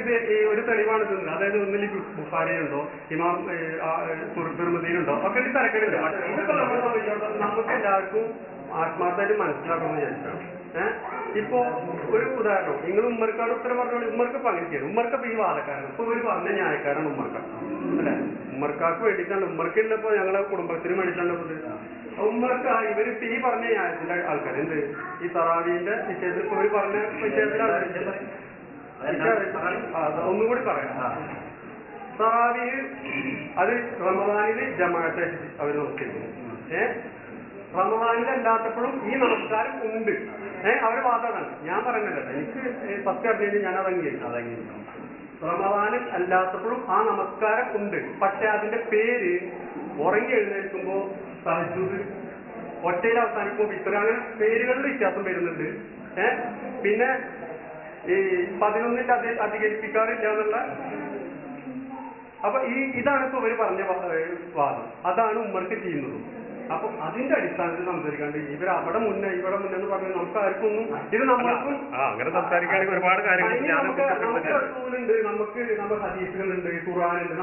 ഇത് ഒരു തെളിവാണ് തന്നത്. അതായത് ഒന്നിൽ ബുഖാരിയുണ്ടോ, ഇമാം തുർമുദിയിലുണ്ടോ ഒക്കെ ഒരു തിരക്കില്ല. ഇതിപ്പോ നമ്മളെ സംബന്ധിച്ചിടത്തോളം നമുക്ക് എല്ലാവർക്കും ആത്മാർത്ഥമായിട്ട് മനസ്സിലാക്കണമെന്ന് വിചാരിച്ചാണ്. ഇപ്പോ ഒരു ഉദാഹരണം, നിങ്ങൾ ഉമ്മർക്കാട് ഉത്തരം പറഞ്ഞോളൂ. ഉമ്മർക്ക് ഇപ്പൊ അങ്ങനെ ചെയ്യണം. ഉമ്മർക്കപ്പൊ ഈ വാദക്കാരൻ ഇപ്പൊ ഇവര് പറഞ്ഞ ന്യായക്കാരാണ് ഉമ്മർക്ക, അല്ലെ? ഉമ്മർക്കാർക്ക് വേണ്ടിയിട്ടാണ്, ഉമ്മർക്കില്ലപ്പോ ഞങ്ങളെ കുടുംബത്തിന് വേണ്ടിയിട്ടാണ് ഉമ്മർക്ക്. ഇവരിപ്പോ ഈ പറഞ്ഞ ന്യായത്തിന്റെ ആൾക്കാർ എന്ത് ഈ തറാവീന്റെ വിഷയത്തിൽ ഇപ്പൊ ഇവര് പറഞ്ഞ വിഷയത്തിലാണ്. ഒന്നുകൂടി പറയാം. തറാവീ അത് റമദാനില് ജമാഅത്തെ അവർ നോക്കിയിരുന്നു. റമദാനിൽ അല്ലാത്തപ്പോഴും ഈ നമസ്കാരം ഉണ്ട്. അവര് വാദമാണ്, ഞാൻ പറയുന്നില്ല. എനിക്ക് സത്യം അറിഞ്ഞു ഞാൻ അതങ്ങി. റമദാനിൽ അല്ലാത്തപ്പോഴും ആ നമസ്കാരം ഉണ്ട്. പക്ഷെ അതിന്റെ പേര് ഉറങ്ങി എഴുന്നേൽക്കുമ്പോ തഹജ്ജുദ്, ഒറ്റയിൽ അവസാനിക്കുമ്പോ വിത്ര, അങ്ങനെ പേരുകളിൽ വ്യത്യാസം വരുന്നുണ്ട്. പിന്നെ ഈ 11 അധികരിപ്പിക്കാറില്ല എന്നുള്ള. അപ്പൊ ഇതാണ് ഇപ്പൊ ഇവര് പറഞ്ഞ വാദം. അതാണ് ഉമ്മർക്ക് ചെയ്യുന്നത്. അപ്പൊ അതിന്റെ അടിസ്ഥാനത്തിൽ സംസാരിക്കാണ്ട് ഇവർ അവിടെ മുന്നേ ഇവിടെ മുന്നേ എന്ന് പറഞ്ഞാൽ നമുക്ക് ആർക്കൊന്നും ഇത് നമ്മൾക്കും അങ്ങനെ സംസാരിക്കുകയാണെങ്കിൽ ഒരുപാട് നമുക്ക് റസൂലുണ്ട്, നമുക്ക് നമ്മുടെ ഹദീസുകളുണ്ട്, ഖുർആനുണ്ട്.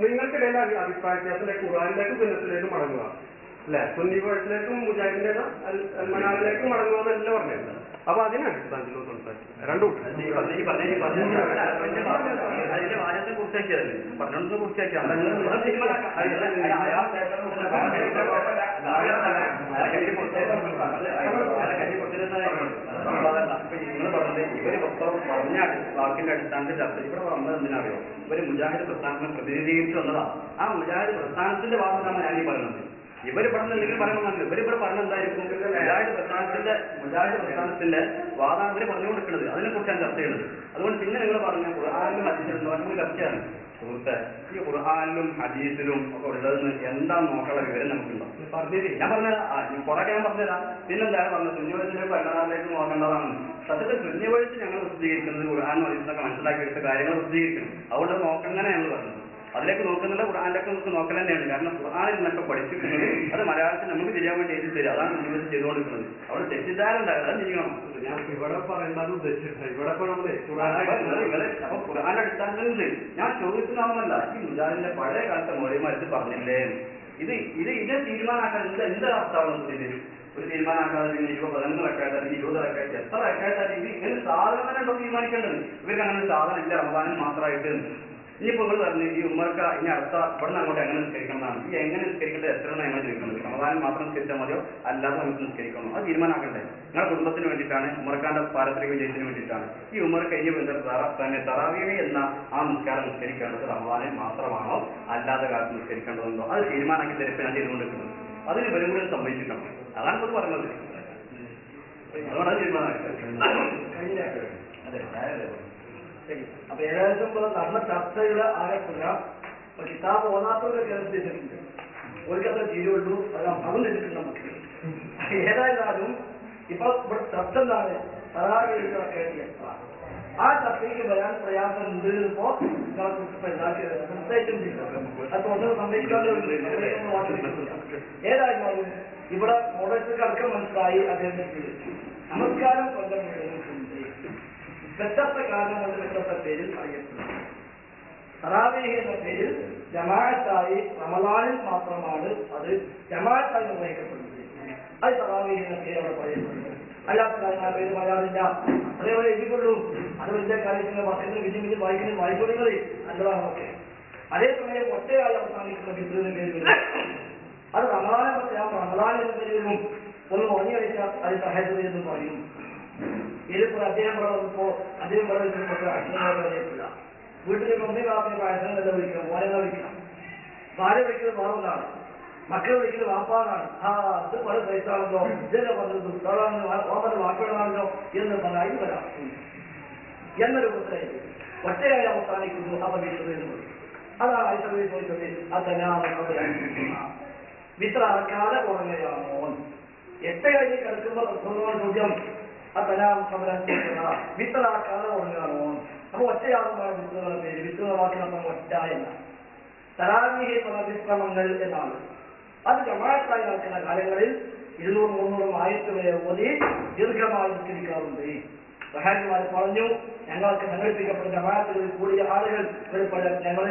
നിങ്ങൾക്കിടയിൽ അഭിപ്രായ വ്യത്യാസത്തിലേക്ക് ഖുർആനിലേക്ക് സുന്നത്തിലേക്കും മടങ്ങുക, അല്ലെ? സുന്നി വേഴ്സിലേക്കും മുജാഹിദിന്റേക്കും അൽമനാറിലേക്കും മടങ്ങുക എന്നല്ല പറഞ്ഞത്. അപ്പൊ അതിനാണ് അടിസ്ഥാനത്തിൽ സംസാരിക്കും. രണ്ടും ഇവര് പറഞ്ഞ വാക്കിന്റെ അടിസ്ഥാനത്തിൽ ചർച്ച ഇവിടെ വന്നത് എന്തിനറിയോ? ഇവര് മുജാഹിദ് പ്രസ്ഥാനത്തിനെ പ്രതിനിധീകരിച്ചു വന്നതാണ്. ആ മുജാഹിദ് പ്രസ്ഥാനത്തിന്റെ വാദമാണ് ഞാൻ ഈ പറയുന്നത്. ഇവര് പറഞ്ഞില്ലെങ്കിൽ പറയണമെന്നല്ല. ഇവരിവിടെ പറഞ്ഞെന്തായിരിക്കും? മുജാഹിദ് പ്രസ്ഥാനത്തിന്റെ വാദമാണ് ഇവര് പറഞ്ഞുകൊണ്ടിരിക്കുന്നത്. അതിനെ കുറിച്ചാണ് ചർച്ച ചെയ്യുന്നത്. അതുകൊണ്ട് പിന്നെ നിങ്ങൾ പറഞ്ഞ ഖുർആനിലും ഹദീസിലും നമുക്ക് ചർച്ചയാണ്. സുഹൃത്തെ, ഈ ഖുർആനിലും ഹദീസിലും ഒക്കെ ഉള്ളതെന്ന് എന്താന്ന് നോക്കാനുള്ള വിവരം നമുക്കുണ്ടോ? ഞാൻ പറഞ്ഞതാ, കുറെ ഞാൻ പറഞ്ഞുതരാം. പിന്നെന്താണ് പറഞ്ഞത്? സുന്നി പല്ലാറിലേക്ക് നോക്കേണ്ടതാണ്. സത്യത്തിൽ സുന്നി വഴിച്ച് ഞങ്ങൾ പ്രസിദ്ധീകരിക്കുന്നത് ഖുർആൻ ഹദീസിനൊക്കെ മനസ്സിലാക്കിയെടുത്ത കാര്യങ്ങൾ പ്രസിദ്ധീകരിക്കണം. അതുകൊണ്ട് നോക്കങ്ങനെ ഞങ്ങൾ പറഞ്ഞത്. അതിലേക്ക് നോക്കുന്നില്ല, ഖുർആനിലേക്ക് നമുക്ക് നോക്കൽ തന്നെയാണ്. കാരണം ഖുർആനിൽ നിന്നൊക്കെ പഠിച്ചിരിക്കുന്നത് അത് മലയാളത്തിൽ നമുക്ക് ചെയ്യാൻ വേണ്ടി എഴുതി തരും. അതാണ് ജീവിതത്തിൽ ചെയ്തുകൊണ്ടിരിക്കുന്നത്. അവിടെ തെറ്റിദ്ധാരണ ഉണ്ടാകും, അത് ചെയ്യണം. ഞാൻ ഇവിടെ പറയുന്നത് ഉദ്ദേശിച്ചിട്ടുണ്ട്. ഇവിടെ അപ്പൊ ഖുർആന്റെ അടിസ്ഥാനത്തിൽ ഞാൻ ചോദിക്കുന്നതാവുന്നല്ല. ഈ മുജാഹിദിന്റെ പഴയ കാലത്തെ മൗലവിമാർക്ക് പറഞ്ഞില്ലേ ഇത് തീരുമാനമാക്കാൻ എന്താ അർത്ഥമാണെന്ന് ഇതിന് ഒരു തീരുമാനമാക്കാതെ 11 റക്അത്ത് 20 റക്അത്ത് എത്ര റക്അത്ത് ഇത് ഇങ്ങനെ സാധനം തന്നെ ഉണ്ടോ തീരുമാനിക്കേണ്ടത്? ഇവർക്ക് അങ്ങനെ സാധനം ഇല്ല, റമദാനിൽ മാത്രമായിട്ട്. ഇനിയിപ്പോ നിങ്ങൾ പറഞ്ഞു ഈ ഉമ്മർക്ക ഇനി അടുത്ത ഇവിടെ നിന്ന് അങ്ങോട്ട് എങ്ങനെ നിസ്കരിക്കുന്നതാണ്. ഈ എങ്ങനെ നിസ്കരിക്കേണ്ടത് എത്ര ഞങ്ങൾ ചോദിക്കുന്നത്? റമദാനിൽ മാത്രം നിസ്കരിച്ചാൽ മതിയോ, അല്ലാതെ നമുക്ക് നിസ്കരിക്കണം? അത് തീരുമാനമാക്കണ്ടേ? നിങ്ങളുടെ കുടുംബത്തിന് വേണ്ടിയിട്ടാണ്, ഉമ്മർക്കാന്റെ പാരമ്പര്യ വിജയത്തിന് വേണ്ടിയിട്ടാണ്. ഈ ഉമ്മർ കഴിഞ്ഞ തന്നെ തറാവീഹ് എന്ന ആ നിസ്കാരം നിസ്കരിക്കേണ്ടത് റമദാനിൽ മാത്രമാണോ, അല്ലാതെ കാലത്ത് നിസ്കരിക്കേണ്ടതുണ്ടോ? അത് തീരുമാനമാക്കി തരപ്പ് ഞാൻ ചെയ്തുകൊണ്ടിരിക്കുന്നത്. അതിന് വരും കൂടി സംഭവിച്ചിട്ടുണ്ട്. അതാണ് ഇപ്പോൾ പറഞ്ഞത്. അതുകൊണ്ടാണ് തീരുമാനമാക്കി. അപ്പൊ ഏകദേശം നടന്ന ചർച്ചയുടെ ആകെപ്പുര കിതാബ് ഓതാത്തവരെ കേന്ദ്രീകരിച്ചിട്ടുണ്ട്. ഒരിക്കത്ര തീരുള്ളൂ, അതും ലഭിക്കും നമുക്ക്. ഏതായാലും ഇപ്പൊ ഇവിടെ ചർച്ച എന്താണ്? തറാവീഹ് ആ ചർച്ചയ്ക്ക് വരാൻ പ്രയാസമുണ്ട്. ഇപ്പോ പ്രത്യേകിച്ചും അത് സംഭവിക്കാതെ ഏതായാലും ഇവിടെ മോഡൽസിന്റെ അടക്കം മനസ്സിലായി. അദ്ദേഹത്തിന് നമസ്കാരം കൊല്ലം വ്യത്യസ്ത കാരണം കൊണ്ട് വ്യത്യസ്ത പേരിൽ അറിയപ്പെടുന്നു. തറാവീഹ് എന്ന പേരിൽ ജമാഅത്തായി റമദാനിൽ മാത്രമാണ് അത് ജമാഅത്തായി നിർവഹിക്കപ്പെടുന്നത്. അത് തറാവീഹ് എന്ന പേര് അവിടെ പറയപ്പെടുന്നത്. അല്ലാത്ത കാര്യങ്ങൾ പേര് പറയാറില്ല. അതേപോലെ എഴുതിക്കൊള്ളൂ. അത് വലിയ കാര്യത്തിന് വർഷത്തിന് വിജയം വായിക്കൊള്ളുന്നത് നല്ലതാണ്. ഓക്കെ. അതേസമയം ഒറ്റയായി അവസാനിക്കുന്ന ബിദ്ദുവിന്റെ പേര് അത് റമദാൻ എന്ന പേരിലും ഒന്ന് ഉറങ്ങി കഴിച്ചാൽ അത് സഹായത്തിൽ എന്ന് പറയും. ഇതിപ്പോൾ അദ്ദേഹം പറഞ്ഞപ്പോ അദ്ദേഹം പറഞ്ഞിട്ട് അറിയത്തില്ല. വീട്ടിലേക്ക് ഒന്നേ കാപ്പിന് പ്രായസങ്ങളെല്ലാം വിളിക്കണം, മോനെല്ലാം വിളിക്കണം. ഭാര്യ വിളിക്കുന്നത് മാറുന്നതാണ്, മക്കളെ വിളിക്കുന്നത് വാപ്പാന്നാണ്. അത് പല സൈസാണല്ലോ, ഇതല്ലേ പറഞ്ഞത് ഓമന്റെ വാക്കുകളാണല്ലോ എന്ന് പറഞ്ഞാൽ വരാം എന്നൊരു പുത്രയെ ഒറ്റയായി അവസാനിക്കുന്നു. അപകീർത്തത് അതാണ് ഐശ്വര്യ ചോദിച്ചത്. അതെല്ലാം വിത്ര അറക്കാതെ ഉറങ്ങുകയാണോ? എട്ടയായി കിടക്കുമ്പോൾ ചോദ്യം അതെല്ലാം വിത്തലാക്കാതെ ഉറങ്ങുകയാണോ? അപ്പൊ ഒറ്റയാകുന്ന വിത്തുകളുടെ പേര് വിത്തുന്ന വാക്കിനൊപ്പം ഒറ്റ എന്ന തറാവീഹ് വിശ്രമങ്ങൾ എന്നാണ്. അത് ജമാഅത്തായി നടക്കുന്ന കാലങ്ങളിൽ 200, 300 ആയത്ത് വരെ ഓതി ദീർഘമായി നിസ്കരിക്കാറുണ്ട്. സഹായിമാർ പറഞ്ഞു, ഞങ്ങൾക്ക് സംഘടിപ്പിക്കപ്പെട്ട ജമാഅത്തുകളിൽ കൂടിയ ആളുകൾ ഞങ്ങൾ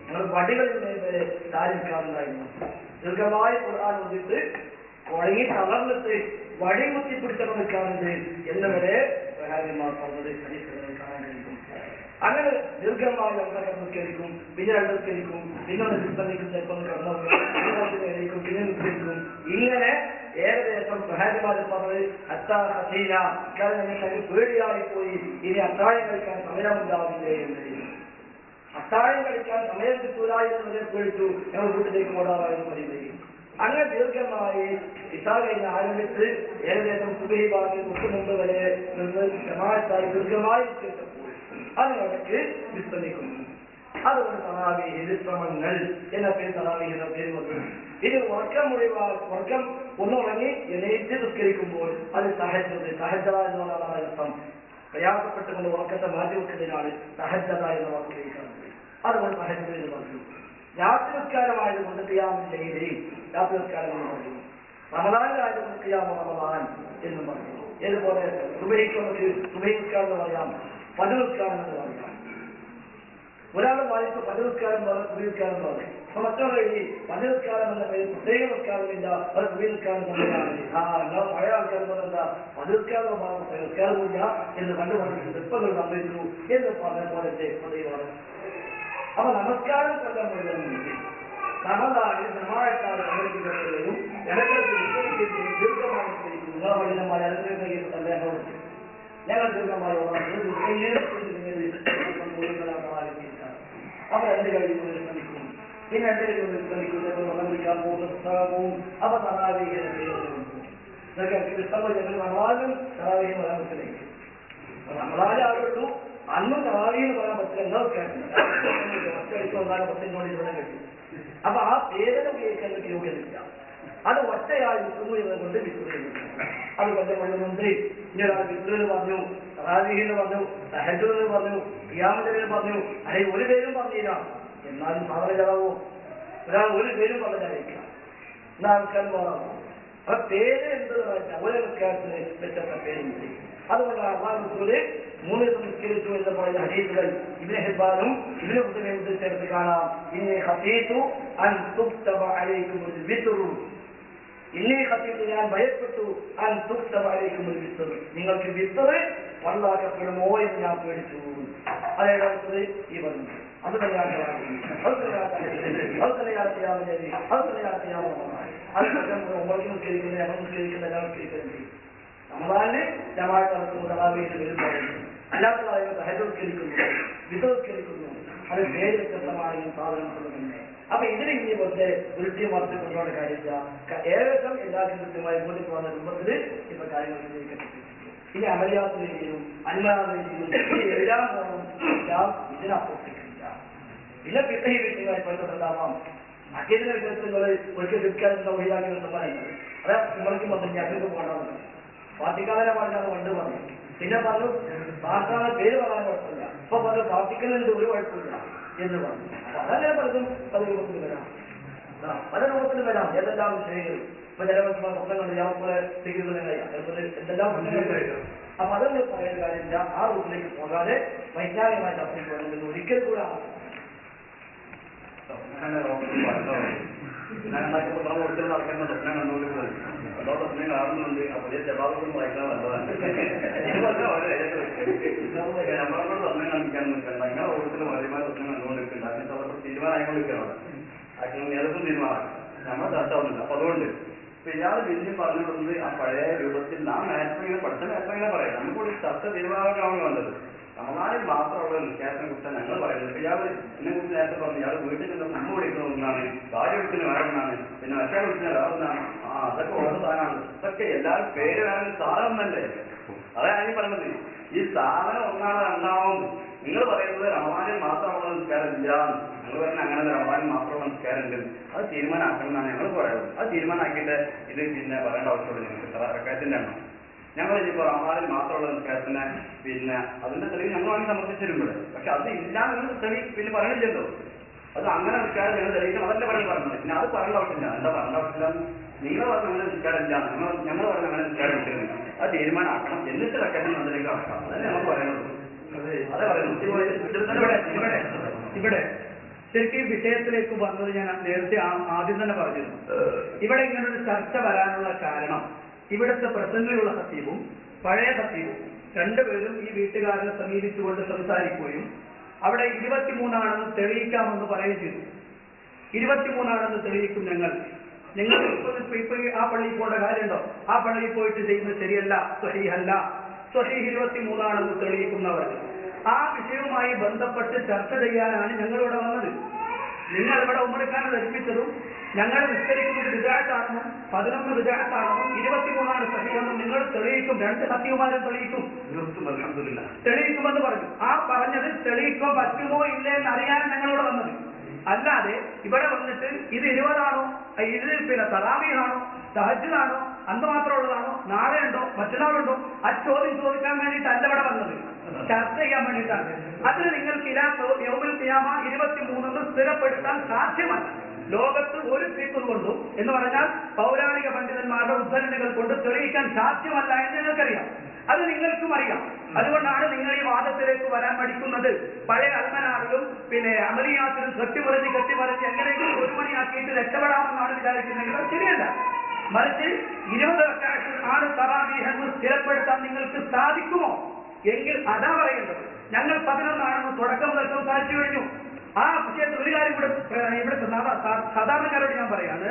ഞങ്ങൾ വടികളിൽ വരെ താരിക്കാറുണ്ടായിരുന്നു. ദീർഘമായി ഖുർആൻ ഓതിയിട്ട് കുഴങ്ങി തളർന്നിട്ട് വടി കുത്തി പിടിച്ചവർ നിൽക്കാറുണ്ട് എന്നവരെ സഹായിമാർ പറഞ്ഞത് ഹദീസുകളിൽ കാണാൻ കഴിയും. അങ്ങനെ ദീർഘമായി ഒന്നരം നിൽക്കും, പിന്നെ രണ്ടിരിക്കും, പിന്നെ നിൽക്കും, ചിലപ്പോൾ കിടന്നേക്കും, പിന്നെ നിൽക്കും. ഇങ്ങനെ ഏകദേശം സഹായിമാരിൽ പറഞ്ഞത് അത്താഹീന ഞങ്ങൾക്ക് പേടിയായി പോയി, ഇനി അത്താഴം കഴിക്കാൻ സമയമുണ്ടാവില്ലേ എന്ന്. അത്താഴം കഴിക്കാൻ സമയം കിട്ടൂല എന്നവരെ പേടിച്ചു ഞങ്ങൾ വീട്ടിലേക്ക് ഓടാറായെന്ന് പറയുന്നത്. അങ്ങനെ ദീർഘമായി ഇഷാ കഴിഞ്ഞ് ആരംഭിച്ച് ഏകദേശം സുബഹി ഭാഗത്ത് മുമ്പ് വരെ നിന്ന് ജമാഅത്തായി ദീർഘമായി കേട്ടപ്പോൾ അതിനിടയ്ക്ക് വിശ്രമിക്കുന്നു. അതുകൊണ്ട് തറാവീഹ് വിശ്രമങ്ങൾ എന്ന പേര് തറാവീഹ് എന്ന പേര് വന്നു. ഇത് ഉറക്കം ഒന്നുറങ്ങി എണീറ്റ് നിസ്കരിക്കുമ്പോൾ അത് തഹജ്ജുദ് എന്നുള്ളതാണ് അർത്ഥം. പ്രയാസപ്പെട്ടുകൊണ്ട് ഉറക്കത്തെ മാറ്റി വെക്കുന്നതിനാണ് തഹജ്ജദ എന്ന വാക്ക് ഉപയോഗിക്കുന്നത്. അതുകൊണ്ട് തഹജ്ജുദ് എന്ന് പറഞ്ഞു. രാത്രി നിസ്കാരമായതുകൊണ്ട് ഖിയാമുൽ ലൈലി രാത്രി നിസ്കാരം എന്ന് പറഞ്ഞു. റമദാനിലായതുകൊണ്ട് ഖിയാമു റമദാൻ എന്നും പറഞ്ഞു. ഇതുപോലെ സുബഹിക്ക് നമുക്ക് സുബഹി നിസ്കാരം എന്ന് പറയാം, ഫജ്ർ നിസ്കാരം എന്ന് പറയാം. ഒരാൾ വായിച്ച് ഫജ്ർ നിസ്കാരം പറഞ്ഞാൽ സുബഹി നിസ്കാരം പറയും. അപ്പൊ മറ്റൊരു ഈ ഫജ്ർ നിസ്കാരം എന്ന പേര് പ്രത്യേക നിസ്കാരമില്ല, അത് സുബഹി നിസ്കാരം തന്നെയാണ്. നിങ്ങൾ പഴയ ആൾക്കാർ പറഞ്ഞാ ഫജ്ർ നിസ്കാരം നിസ്കാരമില്ല എന്ന് കണ്ടുപറഞ്ഞിട്ടുണ്ട്, ഇപ്പൊ സംഭവിച്ചു എന്ന് പറഞ്ഞ പോലത്തെ പതിവാണ്. അപ്പൊ നമസ്കാരം കൊല്ലം മുഴുവനുണ്ട്. റമദാനിൽ ജമാഅത്തായി സംഘടിപ്പിക്കപ്പെടുകയും ദീർഘമായി ഞങ്ങൾ ദീർഘമായി അപ്പൊ രണ്ട് കഴിയുമ്പോൾ ശ്രമിക്കും, പിന്നെ രണ്ട് കഴിയുമ്പോൾ ശ്രമിക്കും, വെള്ളം കുടിക്കാൻ പോകുന്ന പുസ്തകവും അപ്പൊ തറാവീഹിനെ റമദാനും തറാവീഹ് വരാൻ പറ്റില്ല. റമദാനാകുള്ളൂ അന്നും തറാവീഹ് പറയാൻ പറ്റില്ല. ഒറ്റയടിക്ക് വന്നാലും 10 മണി ഇവിടെ കിട്ടും. അപ്പൊ ആ പേര് ഉപയോഗിക്കാൻ യോഗ്യതയില്ല. അത് ഒറ്റയായി വിഷ്ണു കൊണ്ട് വിഷ്ണു അത് കൊല്ലം കൊള്ളുന്നുണ്ട്. ഇനി ഒരാൾ വിഷ്ണുവിന് പറഞ്ഞു, തറാവീഹിന് പറഞ്ഞു, തഹജ്ജുദിന് പറഞ്ഞു, ഖിയാമുൽ പറഞ്ഞു, അല്ലെങ്കിൽ ഒരു പേരും പറഞ്ഞില്ല. എന്നാലും സാധനമാവോ ഒരാൾ ഒരു പേരും പറഞ്ഞായിരിക്കാം. എന്നാ ആൾക്കാർ മാറാമോ? അപ്പൊ പേര് എന്ത് ഒരു നിസ്കാരത്തിന് വ്യത്യസ്ത പേരുണ്ട്. അതുകൊണ്ടാണ് അള്ളാഹു റസൂല് 3 ദിവസം നിസ്കരിച്ചു എന്ന് പറയുന്ന ഹദീസുകൾ ഇബ്നു ഹിബ്ബാനും ഇബ്നു ഖുസൈമയും ചേർത്ത് കാണാം. ഇന്നീ ഖഫീതു അൻ തുക്തബ അലൈക്കുമുൽ വിത്റു, ഇന്നീ ഖഫീതു ഞാൻ ഭയപ്പെട്ടു അൻ തുക്തബ അലൈക്കുമുൽ വിത്റു, നിങ്ങൾക്ക് വിത്ർ വള്ളാക്കപ്പെടുമോ എന്ന് ഞാൻ പേടിച്ചു. അതേപോലെ ഈ പറഞ്ഞു അത് തന്നെയാണ് നിസ്കരിക്കുന്നത്, ഞങ്ങൾ നിസ്കരിക്കുന്നത്, എല്ലാം നിസ്കരിക്കുന്നുണ്ട്. റമദാനില് ജമാഅത്ത് നടത്തുന്നു, തറാവീഹിന് വരും പറയുന്നു, അല്ലാത്ത കാര്യങ്ങൾ തഹജ്ജുദ് വിതർക്കരിക്കുന്നു. അത് പേര് വ്യത്യസ്തമായും സാധനങ്ങളും തന്നെ. അപ്പൊ ഇതിന് ഇനി വെറുതെ വൃത്തി മറിച്ച് കൊണ്ടുപോകേണ്ട കാര്യമില്ല. ഏകദേശം എല്ലാ കൃത്യമായി ബോധിച്ചു വന്ന രൂപത്തില് ഇപ്പൊ കാര്യങ്ങൾ വിജയിക്കപ്പെട്ടിട്ടുണ്ട്. ഇനി അമലിയാത്ത രീതിയിലും അന്മയാത്ത രീതിയിലും എല്ലാം ഇതിനപ്പുറത്തേക്കില്ല. പിന്നെ ഫിഖഹി വിഷയമായി ബന്ധപ്പെട്ടാവാം. അഖീദിന്റെ വിഷയത്തിൽ ഒരിക്കൽ ഫിഖ്ഹിന്റെ ഒഴിവാക്കിയ സമ്മാനങ്ങൾ അതെ നമ്മൾക്ക് പറഞ്ഞു അഖീദ് പോകണമെന്ന് പാർട്ടിക്കാരനെ പറഞ്ഞാണ് പണ്ട് പറഞ്ഞു. പിന്നെ പറഞ്ഞു പാർട്ടിക്കാരുടെ പേര് പറയാൻ കുഴപ്പമില്ല, ഇപ്പൊ പറഞ്ഞു പാർട്ടിക്കുന്നുണ്ട് ഒരു കുഴപ്പമില്ല എന്ന് പറഞ്ഞു. അപ്പൊ അതങ്ങനെ പലതും പല രൂപത്തിൽ വരാം, പല രൂപത്തിൽ വരാം. ഏതെല്ലാം വിഷയങ്ങൾ ഇപ്പൊ ചില സ്വപ്നം കണ്ട് ഞാൻ പോലെ എന്തെല്ലാം അപ്പൊ അതൊന്നും പറയേണ്ട കാര്യമില്ല. ആ റൂട്ടിലേക്ക് പോകാതെ വൈജ്ഞാനികമായ ചർച്ചയ്ക്ക് വേണമെന്ന് ഒരിക്കൽ കൂടെ നടക്കുന്ന സ്വപ്നം കണ്ടുകൊണ്ടിരുന്നത് അതോ സ്വപ്നം കാണുന്നുണ്ട്. പുതിയ ജവാബൊന്നും വായിക്കാൻ നല്ലതാണ്. നമ്മളോട് സ്വപ്നം കാണിക്കാൻ നിൽക്കണ്ട, ഇങ്ങനെ ഓരോരുത്തരും മതിമാർ സ്വപ്നം കണ്ടുകൊണ്ടിരിക്കുന്നുണ്ട്. അതിന് ചിലപ്പോൾ തീരുമാനമായിക്കൊണ്ടിരിക്കണം. അതിന് നേതൃത്വം തീരുമാനം നമ്മൾ ചർച്ചയാവുന്നില്ല. അപ്പൊ അതുകൊണ്ട് ഇപ്പൊ ഇയാൾ വലിയ പറഞ്ഞിട്ടുള്ളത് ആ പഴയ രൂപത്തിൽ നാം നേരത്തെ പഠിച്ച നേരത്തെ പറയാം. നമുക്കൊരു ചർച്ച തീരുമാനമാകാൻ വേണ്ടത് റമദാനിൽ മാത്രമുള്ള നിസ്കാരത്തിനെ കുറിച്ചാണ് ഞങ്ങൾ പറയുന്നത്. ഇപ്പൊ ഇയാൾ എന്നെ കുറിച്ച് നേരത്തെ പറഞ്ഞു ഇയാൾ വീട്ടിൽ നിന്ന് ഉമ്മ വിളിക്കുന്ന ഒന്നാണ്, ഭാര്യ വിളിക്കുന്ന വേറെ ഒന്നാണ്, പിന്നെ മറ്റേ വിളിക്കുന്ന വേറെ ഒന്നാണ്. അതൊക്കെ ഓരോ സാധനമാണ്. ഇതൊക്കെ എല്ലാവരും പേര് വേറെ സാധനം തന്നെ. അതാണ് ഞാൻ പറഞ്ഞത്. ഈ സാധനം ഒന്നാണ് രണ്ടാമത്. നിങ്ങൾ പറയുന്നത് റമദാനിൽ മാത്രമുള്ള നിസ്കാരം ഇല്ല, ഞങ്ങൾ പറയുന്നത് അങ്ങനെ റമദാനിൽ മാത്രമുള്ള നിസ്കാരം ഉണ്ട്. അത് തീരുമാനമാക്കണം എന്നാണ് ഞങ്ങൾ പറയുന്നത്. അത് തീരുമാനമാക്കിയിട്ട് ഇത് പിന്നെ പറയേണ്ട ആവശ്യമുള്ളൂ. നിങ്ങൾക്ക് റക്കായത്തിന്റെ എണ്ണം ഞങ്ങൾ ഇനിയിപ്പോൾ റമദാനിൽ മാത്രമുള്ള നിസ്കാരത്തിന് പിന്നെ അതിന്റെ തെളിവ് ഞങ്ങൾ വാങ്ങി സമർപ്പിച്ചിരുമ്പോൾ, പക്ഷെ അത് ഇല്ലാന്ന് തെളി പിന്നെ പറയണില്ലല്ലോ. അത് അങ്ങനെ നിസ്കാരം ഞങ്ങൾ തെളിയിക്കണം, അതല്ലേ പറഞ്ഞത്. പിന്നെ അത് പറയേണ്ട ആവശ്യമില്ല. എന്താ പറയേണ്ട ആവശ്യമില്ല? നിങ്ങൾ പറഞ്ഞ അങ്ങനെ നിൽക്കാറില്ല, ഞങ്ങൾ പറഞ്ഞ അങ്ങനെ നിൽക്കാറുണ്ട്, അത് തീരുമാനമാക്കണം, എന്നിട്ട് റെക്കമെൻഡ് അതിലേക്ക് ആക്കാം. അതന്നെ നമുക്ക് പറയാനുള്ളൂ. അതേ പറയുന്നു. ഇവിടെ ശരിക്കും ഈ വിഷയത്തിലേക്ക് വന്നത് ഞാൻ നേരത്തെ ആദ്യം തന്നെ പറഞ്ഞിരുന്നു. ഇവിടെ ഇങ്ങനൊരു ചർച്ച വരാനുള്ള കാരണം ഇവിടുത്തെ പ്രസംഗിലുള്ള ഖത്തീബും പഴയ ഖത്തീബും രണ്ടുപേരും ഈ വീട്ടുകാരനെ സമീപിച്ചുകൊണ്ട് സംസാരിക്കുകയും അവിടെ 23 തെളിയിക്കാമെന്ന് പറയുകയും ചെയ്തു. 23 തെളിയിക്കും ഞങ്ങൾ ഇപ്പൊ ആ പള്ളിയിൽ പോകേണ്ട കാര്യമുണ്ടോ? ആ പള്ളിയിൽ പോയിട്ട് ചെയ്യുന്നത് ശരിയല്ല, സ്വഹീഹല്ല, സ്വഹീഹ് 23 തെളിയിക്കുന്നവർ. ആ വിഷയവുമായി ബന്ധപ്പെട്ട് ചർച്ച ചെയ്യാനാണ് ഞങ്ങളിവിടെ വന്നത്. നിങ്ങൾ ഇവിടെ ഉമ്മറിക്കാനെ ധരിപ്പിച്ചതും ഞങ്ങൾ നിസ്കരിക്കുന്നത് വിദാഴത്താണെന്നും 11 വിദാഴത്താണെന്നും 23 സഹിയെന്നും നിങ്ങൾ തെളിയിക്കും. 2 സത്യവുമാരും തെളിയിക്കുമെന്ന് പറഞ്ഞു. ആ പറഞ്ഞത് തെളിയിക്കാൻ പറ്റുമോ ഇല്ലേ എന്ന് അറിയാൻ ഞങ്ങളിവിടെ വന്നത്. അല്ലാതെ ഇവിടെ വന്നിട്ട് ഇത് 20 ഇത് പിന്നെ തറാവീഹാണോ തഹജ്ജുദാണോ അന്ന് മാത്രമുള്ളതാണോ നാളെ ഉണ്ടോ മറ്റന്നാളുണ്ടോ ആ ചോദ്യം ചോദിക്കാൻ വേണ്ടിയിട്ടല്ല ഇവിടെ വന്നത്, ചർച്ച ചെയ്യാൻ വേണ്ടിയിട്ടാണ്. അതിന് നിങ്ങൾക്ക് യൗമുൽ ഖിയാമ 23 സ്ഥിരപ്പെടുത്താൻ സാധ്യമല്ല. ലോകത്ത് ഒരു ഫീസ് കൊണ്ടും എന്ന് പറഞ്ഞാൽ പൗരാണിക പണ്ഡിതന്മാരുടെ ഉദ്ധരണികൾ കൊണ്ട് തെളിയിക്കാൻ സാധ്യമല്ല എന്ന് നിങ്ങൾക്കറിയാം. അത് നിങ്ങൾക്കും അറിയാം. അതുകൊണ്ടാണ് നിങ്ങൾ ഈ വാദത്തിലേക്ക് വരാൻ പഠിക്കുന്നത്. പഴയ അൽമനാറിലും പിന്നെ അമലിയാത്തിലും കെട്ടിമറിഞ്ഞ് എങ്ങനെയെങ്കിലും 1 മണിയാക്കിയിട്ട് രക്ഷപ്പെടാമെന്നാണ് വിചാരിക്കുന്നതെങ്കിൽ അത് ശരിയല്ല. മറിച്ച് 20 തറാവീഹ് എന്ന് സ്ഥിരപ്പെടുത്താൻ നിങ്ങൾക്ക് സാധിക്കുമോ എങ്കിൽ അതാ പറയേണ്ടത്. ഞങ്ങൾ 11 തുടക്കം മുതൽ സംസാരിച്ചു കഴിഞ്ഞു. ആ വിഷയത്തിൽ ഒരു കാര്യം കൂടെ ഇവിടുത്തെ സാധാരണക്കാരോട് ഞാൻ പറയാണ്.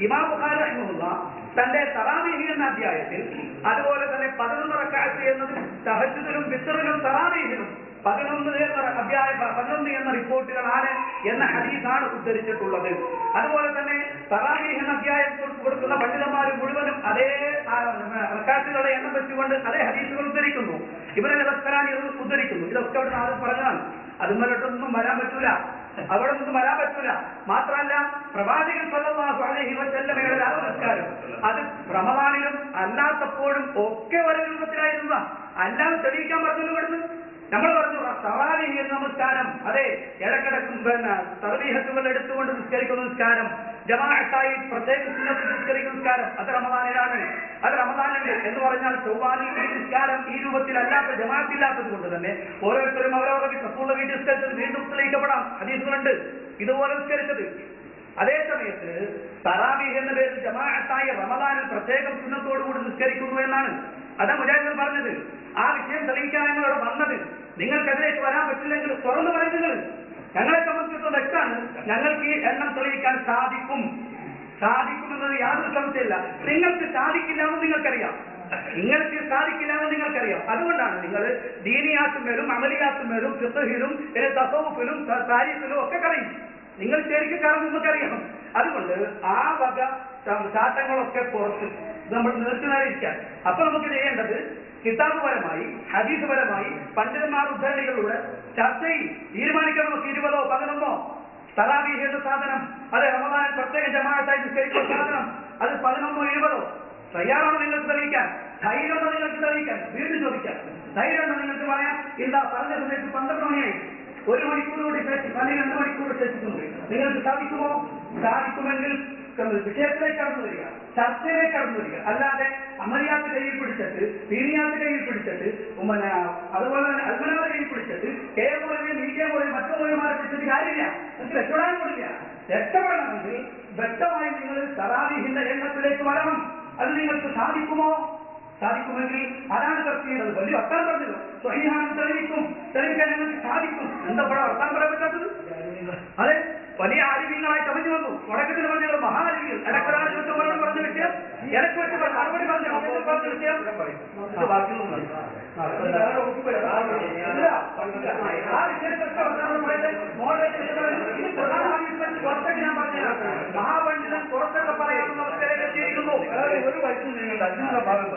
ഇമാം ബുഖാരി റഹിമഹുല്ലാ തന്റെ തറാവീഹ് എന്ന അധ്യായത്തിൽ അതുപോലെ തന്നെ 11 റക്അത്ത് എന്നത് തഹജ്ജുദിലും വിത്റിലും തറാവീഹിലും 11 എന്ന റിപ്പോർട്ടുകളാണ് എന്ന ഹദീസാണ് ഉദ്ധരിച്ചിട്ടുള്ളത്. അതുപോലെ തന്നെ തറാവീഹ് എന്ന അധ്യായം കൊടുക്കുന്ന പണ്ഡിതന്മാർ മുഴുവനും അതേ റക്അത്തുകളുടെ എണ്ണം വെച്ചുകൊണ്ട് അതേ ഹദീസുകൾ ഉദ്ധരിക്കുന്നു. ഇബ്നുൽ അസ്ഖലാനി ഉദ്ധരിക്കുന്നു. ഇതൊക്കെ അവിടെ ആദ്യം പറഞ്ഞതാണ്. അതുമല്ലൊട്ടൊന്നും വരാൻ പറ്റൂല, അവിടെ നിന്നും വരാൻ പറ്റൂല. മാത്രമല്ല പ്രവാചകൻ സ്വല്ലല്ലാഹു അലൈഹി വസല്ലമയുടെ നമസ്കാരം അത് റമദാനിലും അല്ലാത്തപ്പോഴും ഒക്കെ ഒരേ രൂപത്തിലായിരുന്ന അല്ലാതെ തെളിയിക്കാൻ പറ്റുള്ളൂ. ഇവിടുന്ന് നമ്മൾ പറഞ്ഞു തറാവീഹ് എന്ന നമസ്കാരം അതെ ഇടക്കിടക്കും തർവീഹത്തുകൾ എടുത്തുകൊണ്ട് നിസ്കരിക്കുന്ന നിസ്കാരം, ജമാഅത്തായി പ്രത്യേക സുന്നത്ത് നിസ്കരിക്കുന്ന നിസ്കാരം അത് റമദാനിലാണ്. അത് റമദാനുണ്ട് എന്ന് പറഞ്ഞാൽ ചൊവ്വാലിൽ ഈ നിസ്കാരം ഈ രൂപത്തിലല്ലാത്ത ജമാഅത്തില്ലാത്തത് കൊണ്ട് തന്നെ ഓരോരുത്തരും അവരവരുടെ റസൂലുള്ളാഹി വീട്ടിൽ നിസ്കരിച്ചത് വീണ്ടും തെളിയിക്കപ്പെടാം. ഹദീസുകളുണ്ട് ഇതുപോലെ നിസ്കരിച്ചത്. അതേ സമയത്ത് തറാവീഹ് എന്ന പേരിൽ ജമാഅത്തായി റമദാനിൽ പ്രത്യേകം സുന്നത്തോടുകൂടി നിസ്കരിക്കുന്നു എന്നാണ് അതാ മുജാഹിദുകൾ പറഞ്ഞത്. ആ വിഷയം തെളിയിക്കാൻ ഞങ്ങളവിടെ വന്നത്. നിങ്ങൾക്കെതിരേക്ക് വരാൻ പറ്റില്ലെങ്കിൽ തുറന്നു പറയുന്നത് ഞങ്ങളെ സംബന്ധിച്ചിടത്തോളം വ്യക്തമാണ്. ഞങ്ങൾക്ക് ഈ എണ്ണം തെളിയിക്കാൻ സാധിക്കുമെന്നത് യാതൊരു സംശയമില്ല. നിങ്ങൾക്ക് സാധിക്കില്ല എന്ന് നിങ്ങൾക്കറിയാം. അതുകൊണ്ടാണ് നിങ്ങൾ ദീനിയാത്തുമേലും അമലിയാത്തുമേലും ഫിഖ്ഹിലും തസവുഫിലും താരീഖിലും ഒക്കെ കളയും. നിങ്ങൾ ശരിക്കും കാരണം നമുക്കറിയാം. അതുകൊണ്ട് ആ വക ചാട്ടങ്ങളൊക്കെ പുറത്ത് നമ്മൾ നിർത്തുന്നതായിരിക്കാം. അപ്പൊ നമുക്ക് ചെയ്യേണ്ടത് കിതാബുപരമായി ഹദീസുപരമായി പണ്ഡിതന്മാർ ഉദ്ധരണികളിലൂടെ ചർച്ചയിൽ തീരുമാനിക്കാൻ നമുക്ക് 20 11 തറാവീഹ് എന്ന സാധനം അത് റമദാൻ പ്രത്യേക ജമാഅത്തായി നിസ്കരിക്കുന്ന സാധനം അത് 11 20 തയ്യാറാണോ നിങ്ങൾക്ക് തെളിയിക്കാൻ? ധൈര്യമുണ്ടോ നിങ്ങൾക്ക് തെളിയിക്കാൻ? വീണ്ടും ചോദിക്കാം. ധൈര്യമുണ്ടോ നിങ്ങൾക്ക് പറയാം ഇല്ല പറഞ്ഞ സമയത്ത് 12 മണിയായി 1 മണിക്കൂർ കൂടി ശേഷിക്കും അല്ലെങ്കിൽ 2 മണിക്കൂർ ശേഷിക്കുന്നു. നിങ്ങൾക്ക് സാധിക്കുമോ? സാധിക്കുമെങ്കിൽ വിഷയത്തിലേക്ക് കടന്നു വരിക, ചർച്ചയിലേക്ക് കടന്നു വരിക. അല്ലാതെ അമലിയാത്ത് കയ്യിൽ പിടിച്ചിട്ട് ദീനിയാത്ത് കയ്യിൽ പിടിച്ചിട്ട് അതുപോലെ തന്നെ അൽമനാറ് കയ്യിൽ പിടിച്ചിട്ട് കേരളയും മീഡിയയും മറ്റുള്ളവരുമാരെ പിടിച്ചിട്ട് കാര്യമില്ല. നമുക്ക് രക്ഷപ്പെടാൻ കൂടില്ല. രക്ഷപ്പെടണമെങ്കിൽ വ്യക്തമായി നിങ്ങൾ തറാവീഹിന്റെ എണ്ണത്തിലേക്ക് വരണം. അത് നിങ്ങൾക്ക് സാധിക്കുമോ? സാധിക്കുമെങ്കിൽ അതാണ് ചർച്ച ചെയ്യുന്നത്. വലിയ വർത്താനം പറഞ്ഞത് സ്വഹീഹാണെന്ന് തെളിയിക്കാൻ ഞങ്ങൾക്ക് സാധിക്കും. എന്താ വർത്താനം പറയാൻ പറ്റാത്തത്? അതെ വലിയ ആരോഗ്യങ്ങളായി കവിഞ്ഞു വന്നു. തുടക്കത്തിൽ പറഞ്ഞ മഹാരോഗ്യം ഇടക്കൊരാളുകളോട് പറഞ്ഞ വിഷയം ഇടയ്ക്ക് വെച്ച് മറുപടി പറഞ്ഞ വിഷയം മഹാപണ്ഡിതൻ പുറത്തൊക്കെ പറയാനുള്ള അവസ്ഥയിലേക്ക് എത്തിയിരിക്കുന്നു. ഒരു വയസ്സിൽ നിങ്ങളുടെ അജ്ഞാത ഭാഗം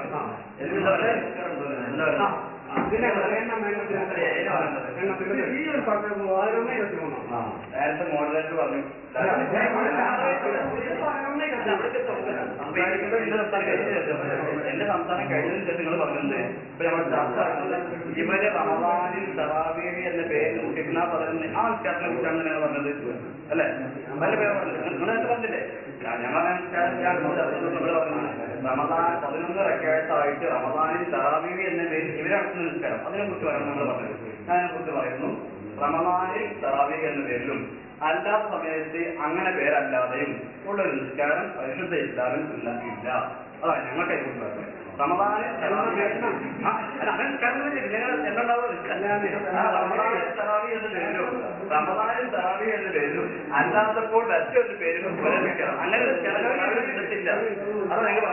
ഈ ഒരു പറഞ്ഞ 1123 നേരത്തെ മോഡറേറ്റർ പറഞ്ഞു എന്റെ സംസ്ഥാനം കഴിഞ്ഞതിന് ശേഷം നിങ്ങൾ പറഞ്ഞത് ഇപ്പൊ നമ്മൾ ചർച്ച ഇവര് റമദാനിൽ തറാവീഹ് എന്ന പേര് മുഹിബ്ന പറയുന്ന ആ വ്യത്യാസത്തെ കുറിച്ചാണ് നിങ്ങൾ പറഞ്ഞത് അല്ലെ? നല്ല പേര് പറഞ്ഞത് നിങ്ങളെന്ത് പറഞ്ഞില്ലേ? ഞങ്ങൾ റമദാൻ 11 റക്അത്തായിട്ട് റമദാനിൽ തറാവീഹ് എന്ന പേര് ഇവരടക്കുന്ന നിസ്കാരം അതിനെ കുറിച്ച് പറയണം നമ്മൾ പറഞ്ഞത്. ഞാൻ അതിനെ കുറിച്ച് പറയുന്നു. റമദാനിൽ തറാവീഹ് എന്ന പേരിലും അല്ലാത്ത സമയത്ത് അങ്ങനെ പേരല്ലാതെയും ഉള്ളൊരു നിസ്കാരം പരിശുദ്ധ ഇസ്ലാമിൽ ഇല്ല. അതാണ് ഞങ്ങൾക്ക് അതിനെക്കുറിച്ച് പറയുന്നത്. റമദാനിൽ തറാവീഹ് എന്ന പേരിലും അല്ലാത്തപ്പോൾ മറ്റൊരു പേരിലും അങ്ങനെ നിസ്കാരത്തില്ല. അത് നിങ്ങൾ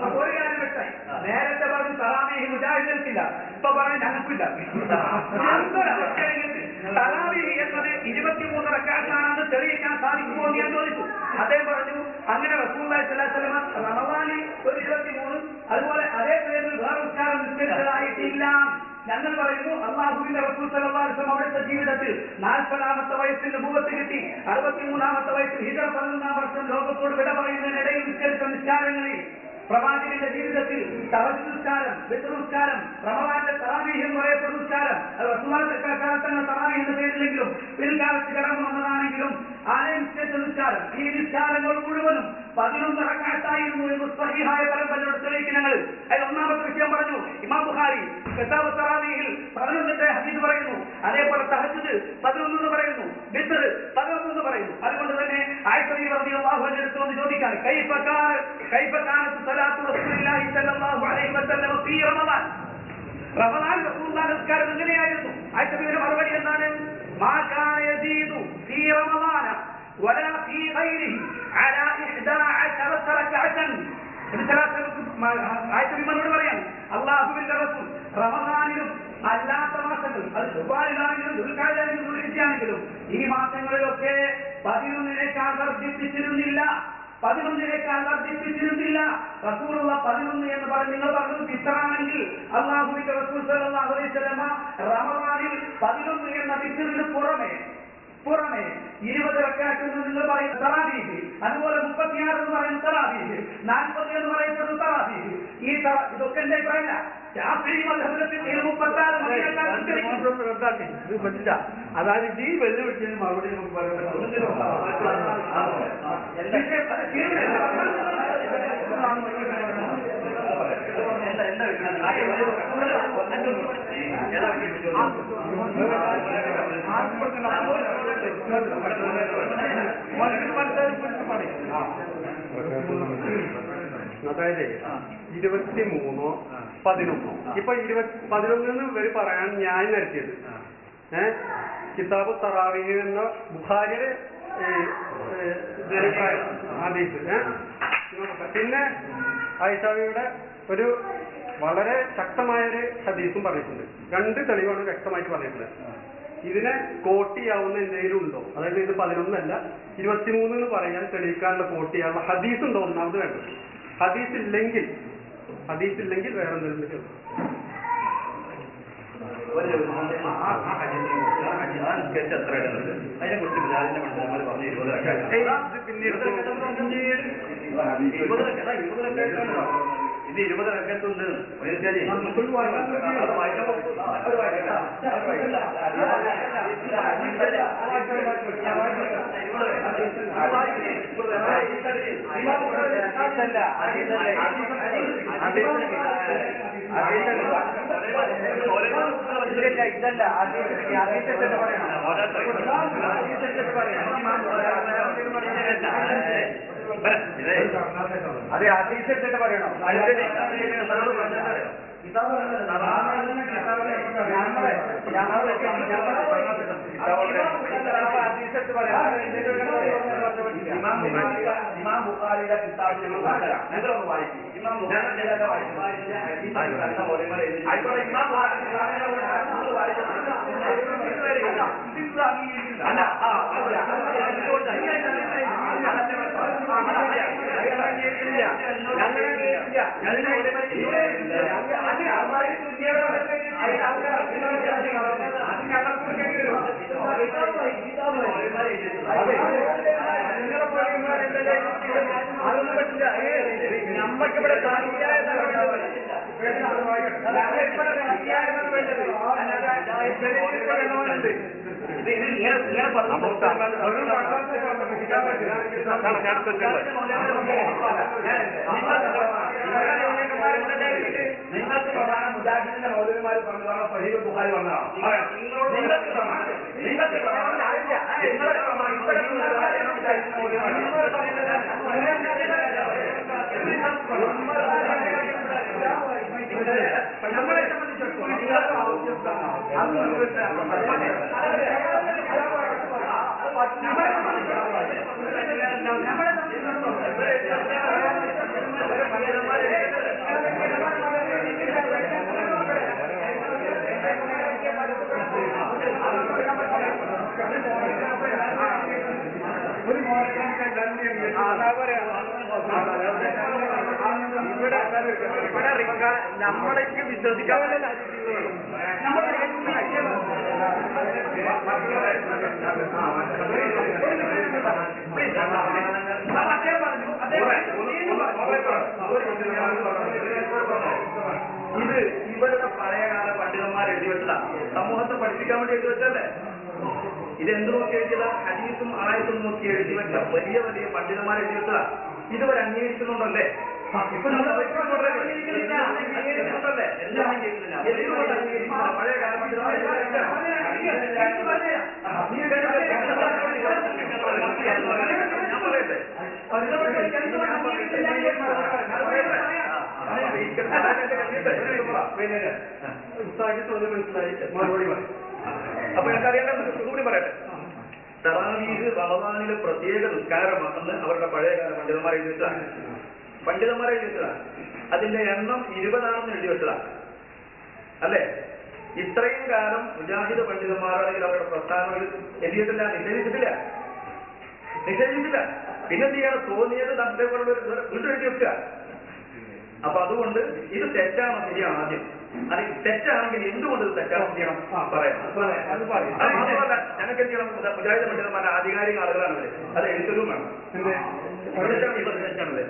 അപ്പൊ ഒരു കാര്യം വ്യക്തമായി. നേരത്തെ പറഞ്ഞു തറാവീഹ് മുജാഹിദിനില്ല, ഇപ്പൊ പറഞ്ഞു ഞങ്ങൾക്കില്ല. തറാവീഹ് എന്നത് 23 റക്അത്താണെന്ന് തെളിയിക്കാൻ സാധിക്കുമോ എന്ന് ഞാൻ ചോദിച്ചു. അദ്ദേഹം പറഞ്ഞു അങ്ങനെ റസൂലുള്ളാഹി സ്വല്ലല്ലാഹു അലൈഹി വസല്ലം റമദാനിൽ ഒരു 23 അതുപോലെ അതേ പേരിൽ വേറെ ഉച്ചാരണം നിശ്ചയിച്ചതായിട്ടില്ല. ഞങ്ങൾ പറയുന്നു അല്ലാഹുവിന്റെ റസൂൽ സ്വല്ലല്ലാഹു അലൈഹി വസല്ലം അവിടുത്തെ ജീവിതത്തിൽ 40-ാമത്തെ വയസ്സിൽ നബുവത്ത് കിട്ടി, 63-ാമത്തെ വയസ്സിൽ ഹിജ്റ 11-ാം വർഷം ലോകത്തോട് വിട പറയുന്നതിനിടയിൽ നിസ്കരിച്ച നിസ്കാരങ്ങളിൽ പ്രവാചകന്റെ ജീവിതത്തിൽ തഹജ്ജുദ് നിസ്കാരം, വിത്ർ നിസ്കാരം, റമദാനിലെ തറാവീഹ് എന്ന് പറയപ്പെടുന്ന നിസ്കാരം, അത് റസൂലുള്ളാഹിയുടെ കാലത്താണ് തറാവീഹ് എന്ന പേരിലെങ്കിലും പിൽക്കാലത്ത് കടന്നു വന്നതാണെങ്കിലും ആലയം നിസ്കരിച്ച നിസ്കാരം, ഈ നിസ്കാരങ്ങൾ മുഴുവനും 11 റക്അത്തായിരുന്നു എന്ന് സ്വഹീഹായ പരമ്പരയോട് തെളിയിക്കുന്നങ്ങൾ. അതിൽ ഒന്നാമത്തെ വിഷയം പറഞ്ഞു ഇമാം ബുഖാരി കിതാബ് തറാവീഹിൽ 11 ഹദീസ് പറയുന്നു. അതേപോലെ തഹജ്ജുദ് 11 എന്ന് പറയുന്നു, വിത്ർ 11 എന്ന് പറയുന്നു. അതുകൊണ്ട് തന്നെ ആയിഷ റളിയല്ലാഹു അൻഹ അടുത്ത് വന്ന് ചോദിക്കാൻ കൈഫകാനത്ത് സ്വലാത്തു റസൂലുള്ളാഹി സ്വല്ലല്ലാഹു അലൈഹി വസല്ലം ഫീ റമദാൻ, റമദാൻ റസൂലുള്ളാഹി നിസ്കാരം എങ്ങനെയായിരുന്നു? ആയിഷയുടെ മറുപടി എന്താണ്? മാ കാന യസീദു ഫീ റമദാന വലാ ഫീ ഗൈരിഹി അലാ 11 റക്അത്തൻ. ആയിഷയോട് പറയാം അല്ലാഹുവിന്റെ റസൂൽ റമദാനിലും അല്ലാത്ത മാസങ്ങൾ, അത് ശുബാനിലാണെങ്കിലും ദുൽഖഅദയിലും ദുൽഹിജ്ജാണെങ്കിലും ഈ മാസങ്ങളിലൊക്കെ 11-നേക്കാൾ വർദ്ധിപ്പിച്ചിരുന്നില്ല. 11-നേക്കാൾ വർദ്ധിപ്പിച്ചിരുന്നില്ല. റസൂലുള്ള 11 എന്ന് പറഞ്ഞ് നിങ്ങൾ പറഞ്ഞത് ഫിത്റാണെങ്കിൽ അല്ലാഹുവിന്റെ റസൂൽ സ്വല്ലല്ലാഹു അലൈഹി വസല്ലം റമദാനിൽ 11 എന്ന ഫിത്റിന് പുറമെ 20 റക്അത്ത് എന്ന് നിങ്ങൾ പറയുന്ന തറാവീഹ്, അതുപോലെ 36 എന്ന് പറയുന്ന തറാവീഹ്, 40 എന്ന് പറയപ്പെടുന്ന തറാവീഹ്, ഇതൊക്കെ എന്റെ അഭിപ്രായമല്ല. ശാഫിഈ മദ്ഹബിലെ 36 റദ്ദാക്കി ഇത് പറ്റില്ല. അതായത് ഈ വെല്ലുവിളിച്ചതിന് മറുപടി നമുക്ക് പറയാൻ അതായത് 23 11 ഇപ്പൊ 11 ഇവര് പറയാൻ ന്യായം നിരത്തിയത് കിതാബ് തറാവീഹ് എന്ന ബുഖാരിയുടെ ഹദീസ്. പിന്നെ ആയിഷയുടെ ഒരു വളരെ ശക്തമായൊരു ഹദീസും പറഞ്ഞിട്ടുണ്ട്. 2 തെളിവാണ് വ്യക്തമായിട്ട് പറഞ്ഞിട്ടുള്ളത്. ഇതിനെ കോട്ട് ചെയ്യാവുന്ന എന്തെങ്കിലും ഉണ്ടോ? അതായത് ഇത് 11 അല്ല 23 എന്ന് പറയാൻ തെളിയിക്കാനുള്ള കോട്ട് ചെയ്യാനുള്ള ഹദീസ് ഉണ്ടോ? ഒന്നാമത് വേണ്ടത്. ഹദീസ് ഇല്ലെങ്കിൽ വേറെ എന്തെങ്കിലും അതിനെ കുറിച്ച് ബിലാലിന്റെ പണ്ഡിതന്മാർ പറഞ്ഞു 20 റക്അത്ത്. ഇത് 20 റക്അത്തുണ്ട്. ഇതല്ല അതെ അതീശത്തിട്ട് പറയണോ? ഇമാം ബുഖാരിയുടെ കിതാബിൽ നിങ്ങളൊന്ന് വായിക്കും. ഇമാം ബുഖാരിയുടെ അതൊന്നും പറ്റില്ല. നമ്മക്കിവിടെ നിങ്ങൾക്ക് പ്രധാന മുജാഹിദിന്റെ മൗലവിമാർ പറഞ്ഞതാണ് സഹീഹ് ബുഖാരി വന്നതാണ്. നിങ്ങൾക്ക് നമ്മളെ സംബന്ധിച്ചിടത്തോളം നമ്മളേക്ക് വിശ്വസിക്കാൻ ഇത് ഇവരുടെ പഴയകാല പണ്ഡിതന്മാർ എഴുതി വെച്ചതാ. സമൂഹത്തെ പഠിപ്പിക്കാൻ വേണ്ടി എഴുതി വെച്ചല്ലേ. ഇത് എന്ത് നോക്കി എഴുതിയതാ? ഹദീസും ആയത്തും നോക്കി എഴുതി വെച്ച വലിയ വലിയ പണ്ഡിതന്മാർ എഴുതി വെച്ചതാ. ഇതുവരെ അംഗീകരിക്കുന്നുണ്ടല്ലേ? ഇപ്പൊ നമ്മൾ അംഗീകരിക്കുന്നുണ്ടല്ലേ? എല്ലാം അംഗീകരിക്കുന്നില്ല. പഴയകാല പണ്ഡിതന്മാർ ഞാൻ പറയട്ടെ. അപ്പൊ എനിക്കറിയാൻ കൂടി പറയട്ടെ. തറാവീഹ് റമദാനിലെ പ്രത്യേക നിസ്കാരമാണെന്ന് അവരുടെ പഴയകാല പണ്ഡിതന്മാർ എഴുതി വെച്ചതാണ്. പണ്ഡിതന്മാർ എഴുതി വെച്ചതാണ്. അതിന്റെ എണ്ണം 20 എഴുതി വെച്ചതാണ് അല്ലെ? ഇത്രയും കാലം മുജാഹിദ് പണ്ഡിതന്മാരാണെങ്കിൽ അവരുടെ പ്രസ്ഥാനങ്ങൾ എഴുതിയിട്ടില്ല, നിഷേധിച്ചില്ല. പിന്നെന്ത് ചെയ്യണം? തോന്നിയത് നമ്മുടെ വീണ്ടും എഴുതി വെക്കുക. അപ്പൊ അതുകൊണ്ട് ഇത് തെറ്റാണോ ശരിയാണോ ആദ്യം? അത് തെറ്റാണെങ്കിൽ എന്തുകൊണ്ട് ഇത് തെറ്റാണോ ചെയ്യണം പറയാം. അത് മാത്രമല്ല, ഞങ്ങൾക്ക് എന്ത് ചെയ്യണം? മുജാഹിദ് പണ്ഡിതന്മാരുടെ ആധികാരിക ആളുകളാണ് അവര്. അത് എഴുത്തലും വേണം. തെറ്റാണല്ലേ?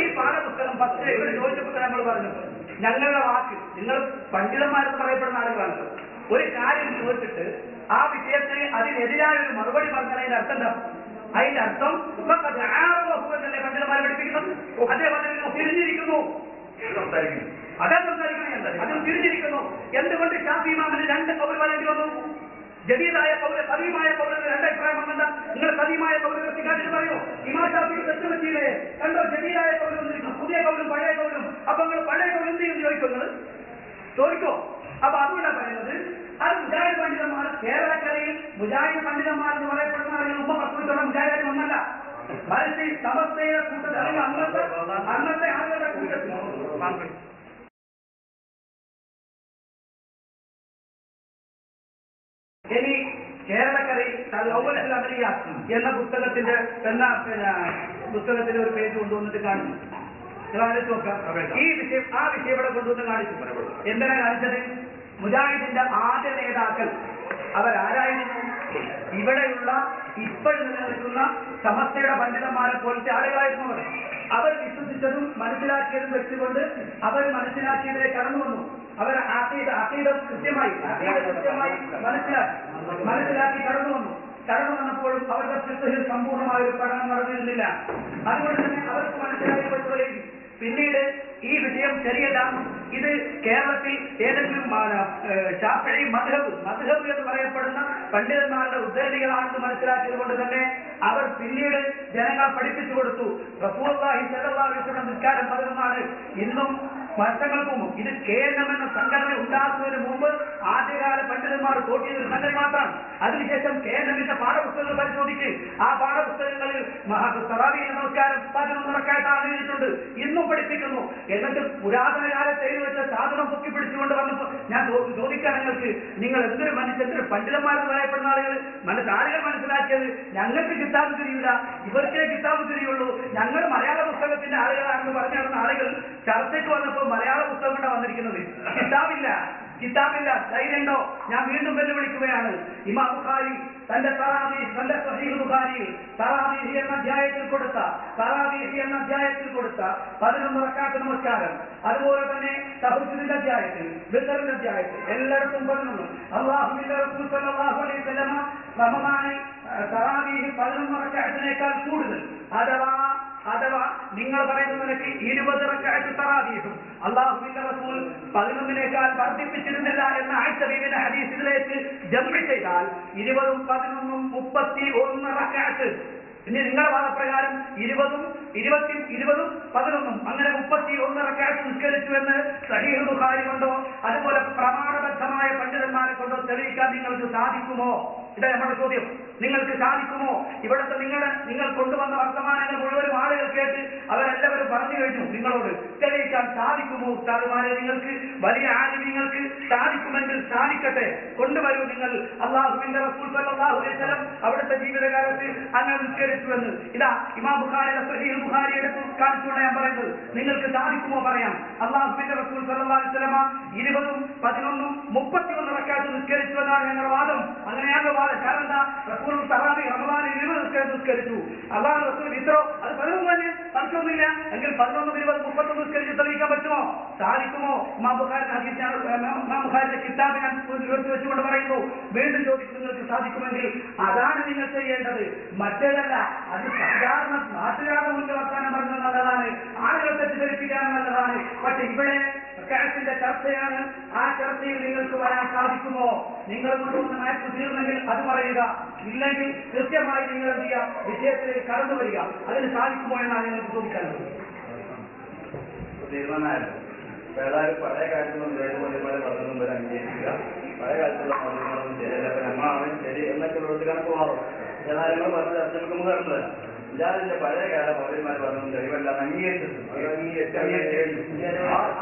ഈ പാഠപുസ്തകം ഫസ്റ്റ് ചോദിച്ചപ്പോൾ നമ്മൾ പറഞ്ഞു, ഞങ്ങളുടെ വാക്ക് നിങ്ങൾ പണ്ഡിതന്മാരെന്ന് പറയപ്പെടുന്ന ആളുകളാണല്ലോ. ഒരു കാര്യം ചോദിച്ചിട്ട് ആ വിഷയത്തിന് അതിനെതിരായ ഒരു മറുപടി പറഞ്ഞാൽ അതിന്റെ അർത്ഥം എന്താ? അതിന്റെ അർത്ഥം എന്നല്ലേ പണ്ഡിതന്മാരെ പഠിപ്പിക്കുന്നത്? അതേപോലെ തിരിഞ്ഞിരിക്കുന്നു. അതാ സംസാരിക്കണേ. അതും തിരിഞ്ഞിരിക്കുന്നു. എന്തുകൊണ്ട് ഷാഫി ഇമാമിന് 2 കൗൽ പറയേണ്ടി വന്നു? ജദീദായ പൗര സദീമായ പൗരന് 2 അഭിപ്രായം വന്നണ്ട. നിങ്ങൾ സദീമായ പൗരത്തെ കാര്യം പറയോ? ഇമാം ഷാഫി തെറ്റുപറ്റിയില്ലേ? കണ്ടോ, ജദീദായ പൗരം വന്നിരിക്കുന്നു, പുതിയ കൗലും പഴയ കൗലും. അപ്പൊ നിങ്ങൾ പഴയ കൗൽ എന്ത് ചെയ്യും ചോദിക്കുന്നത്? ചോദിക്കോ? അപ്പൊ അതുകൊണ്ടാണ് പറയുന്നത്, അത് മുജാഹിദ് പണ്ഡിതന്മാർ കേരളക്കരയിൽ മുജാഹിദ് പണ്ഡിതന്മാർ എന്ന് പറയപ്പെടുന്ന ആളുകൾ ഉമ്മ പ്രസ്തുതമുള്ള മുജാഹിദ് ഒന്നല്ല. മറിച്ച് സമസ്തയുടെ കൂട്ടത്തിൽ അന്നത്തെ ആളുകളുടെ കൂട്ടത്തിൽ ഇനി കേരളക്കരയിൽ അമരിയ എന്ന പുസ്തകത്തിന്റെ പുസ്തകത്തിന്റെ ഒരു പേജ് കൊണ്ടുവന്നിട്ട് കാണിച്ചു. ഈ വിഷയം ആ വിഷയം ഇവിടെ കൊണ്ടുവന്ന് കാണിച്ചു. എന്തിനാ കാണിച്ചത്? മുജാഹിദിന്റെ ആദ്യ നേതാക്കൾ അവരാരായിരുന്നു? ഇവിടെയുള്ള ഇപ്പോൾ നിലനിൽക്കുന്ന സമസ്തയുടെ പണ്ഡിതന്മാരെ പോലത്തെ ആളുകളായിരുന്നു അവർ. അവർ വിശ്വസിച്ചതും മനസ്സിലാക്കിയതും വെച്ചുകൊണ്ട് അവർ മനസ്സിലാക്കിയതിനെ കടന്നു വന്നു. അവർ അഖീദ കൃത്യമായി മനസ്സിലാക്കി കടന്നു വന്നപ്പോഴും അവരുടെ ഫിഖ്ഹിൽ സമ്പൂർണ്ണമായ ഒരു പഠനം നടന്നിരുന്നില്ല. അതുകൊണ്ട് തന്നെ അവർക്ക് മനസ്സിലാക്കിക്കൊണ്ടുപോയി. പിന്നീട് ഈ വിഷയം ശരിയല്ല, ഇത് കേരളത്തിൽ ഏതെങ്കിലും ശാഫിഈ മദ്ഹബ് എന്ന് പറയപ്പെടുന്ന പണ്ഡിതന്മാരുടെ ഉദ്ധരണികളാണെന്ന് മനസ്സിലാക്കിയത് കൊണ്ട് തന്നെ അവർ പിന്നീട് ജനങ്ങൾ പഠിപ്പിച്ചു കൊടുത്തു. റസൂലുള്ളാഹി സ്വല്ലല്ലാഹു അലൈഹി വസല്ലം നിസ്കാരം 11 ഇന്നും വർഷങ്ങൾക്ക് മുമ്പ് ഇത് KNM എന്ന സംഘടന ഉണ്ടാക്കുന്നതിന് മുമ്പ് ആദ്യകാല പണ്ഡിതന്മാർ തോട്ടിയ ഒരു സംഘടന മാത്രമാണ്. അതിനുശേഷം KNMന്റെ പാഠപുസ്തകങ്ങൾ പരിശോധിച്ച് ആ പാഠപുസ്തകങ്ങളിൽ തറാവീഹ് നമസ്കാരം 11 റക്അത്താണ് എഴുതിയിട്ടുണ്ട്, ഇന്നും പഠിപ്പിക്കുന്നു. എന്നിട്ട് പുരാതന കാലത്ത് എഴുതി വെച്ച സാധനം പൊക്കി പിടിച്ചുകൊണ്ട് വന്നപ്പോൾ ഞാൻ ചോദിക്കാൻ നിങ്ങൾ എന്തൊരു മനുഷ്യർ പണ്ഡിതന്മാരെന്ന് പറയപ്പെടുന്ന ആളുകൾ ആളുകൾ മനസ്സിലാക്കിയത് ഞങ്ങൾക്ക് കിതാബ് തിരിയില്ല, ഇവർക്കേ കിതാബ് തിരിയുള്ളൂ, ഞങ്ങൾ മലയാള പുസ്തകത്തിന്റെ ആളുകളാണെന്ന് എന്ന് പറഞ്ഞു നടന്ന ആളുകൾ ചർച്ചയ്ക്ക് വന്നപ്പോൾ മലയാള പുസ്തകം കൊണ്ടാണ് വന്നിരിക്കുന്നത്. കിതാബില്ല, ധൈര്യമുണ്ടോ? ഞാൻ വീണ്ടും വെല്ലുവിളിക്കുകയാണ്. ഇമാം ബുഖാരി തന്റെ സ്വഹീഹ് ബുഖാരിയിൽ തറാവീഹ് എന്ന അധ്യായത്തിൽ കൊടുത്ത 11 റക്അത്ത് നമസ്കാരം, അതുപോലെ തന്നെ തഹജ്ജുദിന്റെ അധ്യായത്തിൽ, വിത്റിന്റെ അധ്യായത്തിൽ എല്ലായിടത്തും 11. അല്ലാഹുവിന്റെ റസൂൽ സ്വല്ലല്ലാഹു അലൈഹി വസല്ലം റമദാനിൽ തറാവീഹ് 11 റക്അത്തിനേക്കാൾ കൂടുതൽ, അഥവാ നിങ്ങൾ പറയുന്ന നിലയ്ക്ക് 20 റക്അത്ത് തറാവീഹും അല്ലാഹുവിന്റെ റസൂൽ 11നേക്കാൾ വർദ്ധിപ്പിച്ചിരുന്നില്ല എന്ന ആയിഷ ബീവിയുടെ ഹദീസിലേക്ക് ജംഇ ചെയ്താൽ 20ഉം 11ഉം 31 റക്അത്ത്. ഇനി നിങ്ങളുടെ വാദപ്രകാരം 20ഉം 11ഉം അങ്ങനെ 31 റക്അത്ത് നിസ്കരിച്ചു എന്ന് സഹീഹ് ബുഖാരി കൊണ്ടോ അതുപോലെ പ്രമാണബദ്ധമായ പണ്ഡിതന്മാരെ കൊണ്ടോ തെളിയിക്കാൻ നിങ്ങൾക്ക് സാധിക്കുമോ? ഇതാ നമ്മുടെ ചോദ്യം. നിങ്ങൾക്ക് സാധിക്കുമോ? ഇവിടുത്തെ നിങ്ങൾ കൊണ്ടുവന്ന വർത്തമാനങ്ങൾ മുഴുവനും ആളുകൾ കേട്ട് അവരെല്ലാവരും പറഞ്ഞു കഴിഞ്ഞു. നിങ്ങളോട് തെളിയിക്കാൻ സാധിക്കുമോ? ഉസ്താദുമാരെ, നിങ്ങൾക്ക് വലിയ ആലിമീങ്ങൾക്ക് സാധിക്കുമെങ്കിൽ സാധിക്കട്ടെ, കൊണ്ടുവരൂ. നിങ്ങൾ അല്ലാഹുവിന്റെ റസൂൽ സ്വല്ലല്ലാഹു അലൈഹി വസല്ലം അവിടുത്തെ ജീവിതകാലത്ത് അങ്ങനെ നിസ്കരിച്ചുവെന്ന് ഇതാ ഇമാം ബുഖാരിയുടെ സഹീഹ് ബുഖാരി എടുത്ത് കാണിച്ചുകൊണ്ട് ഞാൻ പറയുന്നത്. നിങ്ങൾക്ക് സാധിക്കുമോ പറയാം? അല്ലാഹുവിന്റെ റസൂൽ സ്വല്ലല്ലാഹു അലൈഹി വസല്ലം 20ഉം 11ഉം 31 റക്അത്ത് നിസ്കരിച്ചുവെന്നാണ് ഞങ്ങളുടെ വാദം. അങ്ങനെയാണല്ലോ വാദം. കാരണം എന്താ? റസൂൽ തറാവീഹ് റമദാനിൽ 20 നിസ്കരിച്ചു. അല്ലാഹു റസൂൽ ഇത്രോ അത് 11 തന്നെ, സംശയമൊന്നുമില്ല. എങ്കിൽ 11, 20, 31 നിസ്കരിച്ച് തെളിയിക്കാൻ പറ്റുമോ? സാധിക്കുമോ? ഇമാം ബുഖാരിയുടെ ഹദീസ് ഇമാം ബുഖാരിയുടെ കിതാബ് ഞാൻ വെച്ചുകൊണ്ട് പറയുന്നു. വീണ്ടും ചോദിച്ചു, നിങ്ങൾക്ക് സാധിക്കുമെങ്കിൽ അതാണ് നിങ്ങൾ ചെയ്യേണ്ടത്, മറ്റേതല്ല. അത് സാധാരണ നാട്ടുകാരുടെ മുന്നിൽ വർത്താനം പറഞ്ഞത് നല്ലതാണ്, ആളുകളെ തെറ്റിദ്ധരിപ്പിക്കാൻ നല്ലതാണ്. പക്ഷെ ഇവിടെ റക്അത്തിന്റെ ചർച്ചയാണ്. ആ ചർച്ചയിൽ നിങ്ങൾക്ക് വരാൻ സാധിക്കുമോ? നിങ്ങൾ കൊണ്ടുവന്ന മാച്ച് തീർന്നെങ്കിൽ അത് പറയുക, ഇല്ലെങ്കിൽ കൃത്യമായി നിങ്ങൾ എന്ത് ചെയ്യുക, വിഷയത്തിലേക്ക് കടന്നു വരിക. അതിന് സാധിക്കുമോ എന്നാണ് നിങ്ങൾക്ക് ചോദിക്കാനുള്ളത്. തീരുമാനമായല്ലോ. ഏതായാലും പഴയ കാലത്തുള്ള പോലെ പലതും വരെ അംഗീകരിക്കുക. പഴയ കാലത്തുള്ള മതങ്ങളൊന്നും ശരിയല്ല, അപ്പൊ നമ്മളാണ് ശരി എന്നൊക്കെ ഉള്ളത് കണക്ക് മാറും. ഏതായാലും നമ്മൾ പറഞ്ഞ ചർച്ച നമുക്ക് കടന്നു വരാം. ഇല്ലാതിന്റെ പഴയ കാല പൗരന്മാർ പറഞ്ഞു തെളിവെല്ലാം അംഗീകരിച്ചിട്ടുണ്ട്.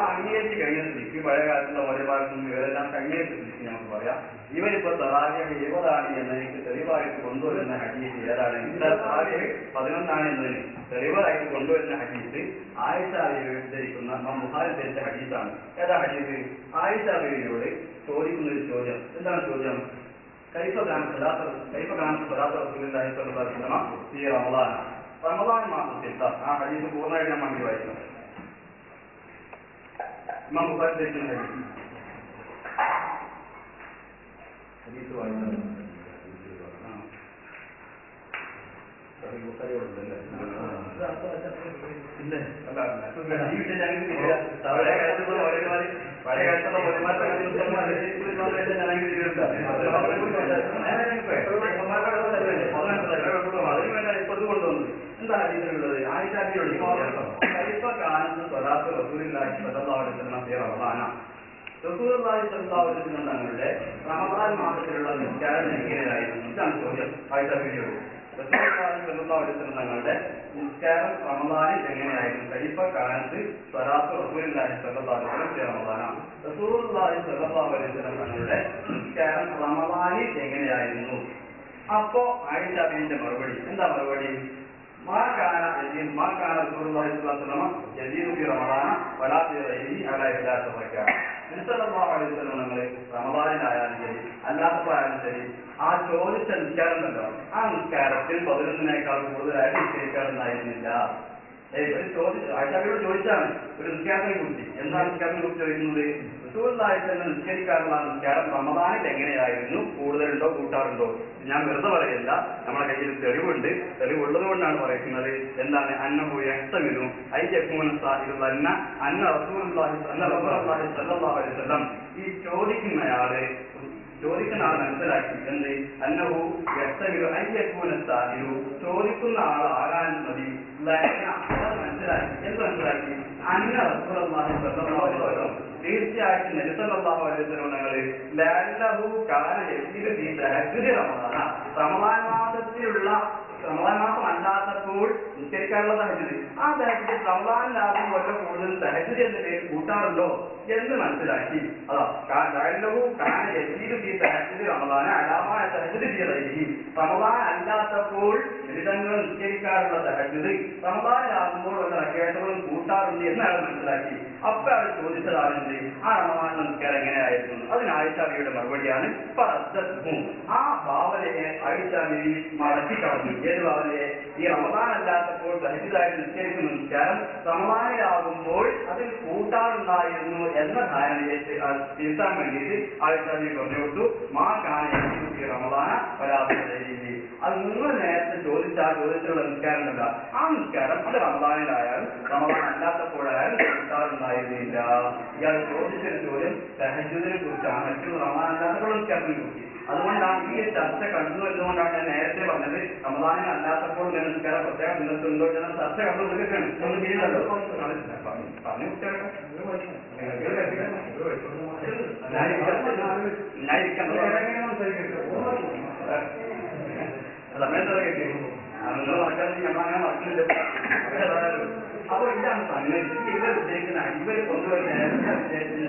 അംഗീകരിച്ച് കഴിഞ്ഞിട്ട് ഈ പഴയ കാലത്തുള്ള പൗരന്മാർക്കും ഇവരെല്ലാം അംഗീകരിച്ചിട്ട് നമുക്ക് പറയാം. ഇവരിപ്പോ തറാവിയെ 20 എന്നതിന് തെളിവായിട്ട് കൊണ്ടുവരുന്ന ഹദീസ് ഏതാണ്? തറാവിയെ 11 എന്നതിന് തെളിവായിട്ട് കൊണ്ടുവരുന്ന ഹദീസ് ആയിഷ ബീവിയെ ധരിക്കുന്ന ബുഖാരി ധരിച്ച ഹദീസാണ്. ഏതാ ഹദീസ്? ആയിഷ ബീവിയോട് ചോദിക്കുന്ന ഒരു ചോദ്യം. എന്താണ് ചോദ്യം? റമദാൻ മാസത്തിൽ ആ ഹദീസ് പൂർണ്ണമായിട്ട് ഞാൻ മണ്ടി വായിക്കണം. ഇമാം ബുഖാരി ധരിക്കുന്ന ഹദീസ് വായിക്കുന്നത് പഴയ കാലത്തുള്ള ഇപ്പത് കൊണ്ടുവന്നത് എന്താ ഹദീസിലുള്ളത്? ആയിഷാബിയോട് കാലത്ത് സ്വലാത്ത് റസൂലുള്ളാഹി സ്വല്ലല്ലാഹു അലൈഹി വസല്ലം റസൂലുള്ളാഹി സ്വല്ലല്ലാഹു അലൈഹി വസല്ലം തങ്ങളുടെ റമദാൻ മാസത്തിലുള്ള നിസ്കാരം എങ്ങനെയായിരുന്നു? ഇതാണ് ചോദ്യം ആയിഷാബിയോട്. റസൂലുള്ളാഹി സ്വല്ലല്ലാഹു അലൈഹി വസല്ലം തങ്ങളുടെ നിസ്കാരം റമദാനിൽ എങ്ങനെയായിരുന്നു? ഖലീഫ കാലത്ത് സ്വലാത്ത് റസൂലുള്ളാഹി സ്വല്ലല്ലാഹു അലൈഹി വസല്ലം റമദാനാണ്. റസൂലുള്ളാഹി സ്വല്ലല്ലാഹു അലൈഹി വസല്ലം തങ്ങളുടെ നിസ്കാരം റമദാനിൽ എങ്ങനെയായിരുന്നു? അപ്പോ ആയിഷ ബീവിന്റെ മറുപടി എന്താ? മറുപടി റമദാന റമദാനിലായാലും ശരി അല്ലാത്തപ്പോഴായാലും ശരി ആ ചോദിച്ച നിസ്കാരം ഉണ്ടല്ലോ, ആ നിസ്കാരത്തിൽ 11നേക്കാൾ കൂടുതലായിട്ട് നിസ്കരിക്കാറുണ്ടായിരുന്നില്ല. ആയിഷാബിയോട് ചോദിച്ചാണ് ഒരു നിസ്കാരത്തിനെ കുറിച്ച്. എന്താണ് നിസ്കാരത്തിനെ കുറിച്ച് ചോദിക്കുന്നത്? റസൂലുള്ളാഹി നിസ്കരിക്കാറുള്ള നിസ്കാരം റമദാനിൽ എങ്ങനെയായിരുന്നു? കൂടുതലുണ്ടോ കൂട്ടാറുണ്ടോ? ഞാൻ വെറുതെ പറയില്ല, നമ്മുടെ കയ്യിൽ തെളിവുണ്ട്. തെളിവുള്ളത് കൊണ്ടാണ് പറയുന്നത്. എന്താണ്? അന്നഹു യഹ്തമിലു ഐ യകൂന സാഹിബു അന്ന റസൂലുള്ളാഹി സ്വല്ലല്ലാഹു അലൈഹി വസല്ലം ഈ ചോദിക്കുന്ന ആൾ മനസ്സിലാക്കി എന്ത്? അന്നഹു യഹ്തമിലു ഐ യകൂന സാഹിബു ചോദിക്കുന്ന ആളാകാൻ മതി മനസ്സിലാക്കി. എന്ത് മനസ്സിലാക്കി? അന്ന റസൂലുള്ളാഹി സ്വല്ലല്ലാഹു അലൈഹി വസല്ലം തീർച്ചയായിട്ടും നബി സല്ലല്ലാഹു അലൈഹി വസല്ലം തങ്ങള് ലഅല്ലഹു കാന യസീദു ഫീ തഹജ്ജുദി റമദാന റമദാൻ മാസത്തിലുള്ള റമദാൻ മാസം അല്ലാത്തപ്പോൾ നിസ്കരിക്കാനുള്ള തഹജ്ജുദ്, ആ തഹജ്ജുദ് റമദാനിലാകും വല്ല കൂടുതൽ തഹജ്ജുദ് എന്ന പേര് കൂട്ടാറുണ്ടോ എന്ന് മനസ്സിലാക്കി. അതാ ലഅല്ലഹു കാന യസീദു ഫീ തഹജ്ജുദി റമദാന അലാ മാ തഹജ്ജുദു ഫീ ഗൈരിഹി റമദാൻ അല്ലാത്തപ്പോൾ നബി ഇവിടങ്ങൾ നിസ്കരിക്കാറുള്ള തഹജ്ജുദ് റമദാനിലാകുമ്പോൾ വല്ല റക്അത്തുകളും കൂട്ടാറുണ്ട് എന്നാണ് മനസ്സിലാക്കി. അപ്പൊ അവർ ചോദിച്ചതാണെന്ത്, ആ റമദാൻ നിസ്കാരം എങ്ങനെയായിരുന്നു? അതിന് ആയിഷ ബീവിയുടെ മറുപടിയാണ് ആ ഭാവനയെ ആയിഷ ബീവി മടക്കി കളഞ്ഞു. ഏത് ഭാവനയെ? ഈ റമദാൻ അല്ലാത്തപ്പോൾ തഹജ്ജുദായിട്ട് നിസ്കരിക്കുന്ന നിസ്കാരം റമദാനിലാകുമ്പോൾ അതിൽ കൂട്ടാറുണ്ടായിരുന്നു എന്ന ധാരണയെ തിരുത്താൻ വേണ്ടിയിട്ട് ആയിഷ ബീവി പറഞ്ഞു കൊടുത്തു, മാ കാണി റമദാന പരാതി. അത് നിങ്ങൾ നേരത്തെ ചോദിച്ചുള്ള നിസ്കാരം ഉണ്ടല്ല, ആ നിസ്കാരം അത് റമദാനിലായാലും റമദാൻ അല്ലാത്തപ്പോഴായാലും കൂട്ടാറുണ്ടായിരുന്നില്ല. ഇയാൾ ചോദിച്ചൊരു ചോദ്യം തഹജ്ജുദിനെ കുറിച്ചാണ്, മറ്റുള്ള റമദാൻ അല്ലാത്തപ്പോഴും നിസ്കാരത്തിനെ കുറിച്ച്. അതുകൊണ്ടാണ് ഈ ചർച്ച കണ്ടു എന്നതുകൊണ്ടാണ് ഞാൻ നേരത്തെ പറഞ്ഞത് റമദാനിന് അല്ലാത്തപ്പോൾ നിസ്കാരം പ്രത്യേകം നിങ്ങൾക്ക് ഉണ്ടോ എന്ന ചർച്ച കണ്ടുകൊണ്ടിരിക്കുകയാണ്. നമ്മൾ ചെയ്യുന്നല്ലോ പറഞ്ഞു സമയത്ത് നിങ്ങൾ നടക്കാതെ ഞമ്മളങ്ങനെ നടക്കുന്നില്ല. അപ്പൊ ഇതാണ് സംഗതി. ഇവർ ഉദ്ദേശിക്കുന്ന ഇവർ കൊണ്ടുവരുന്ന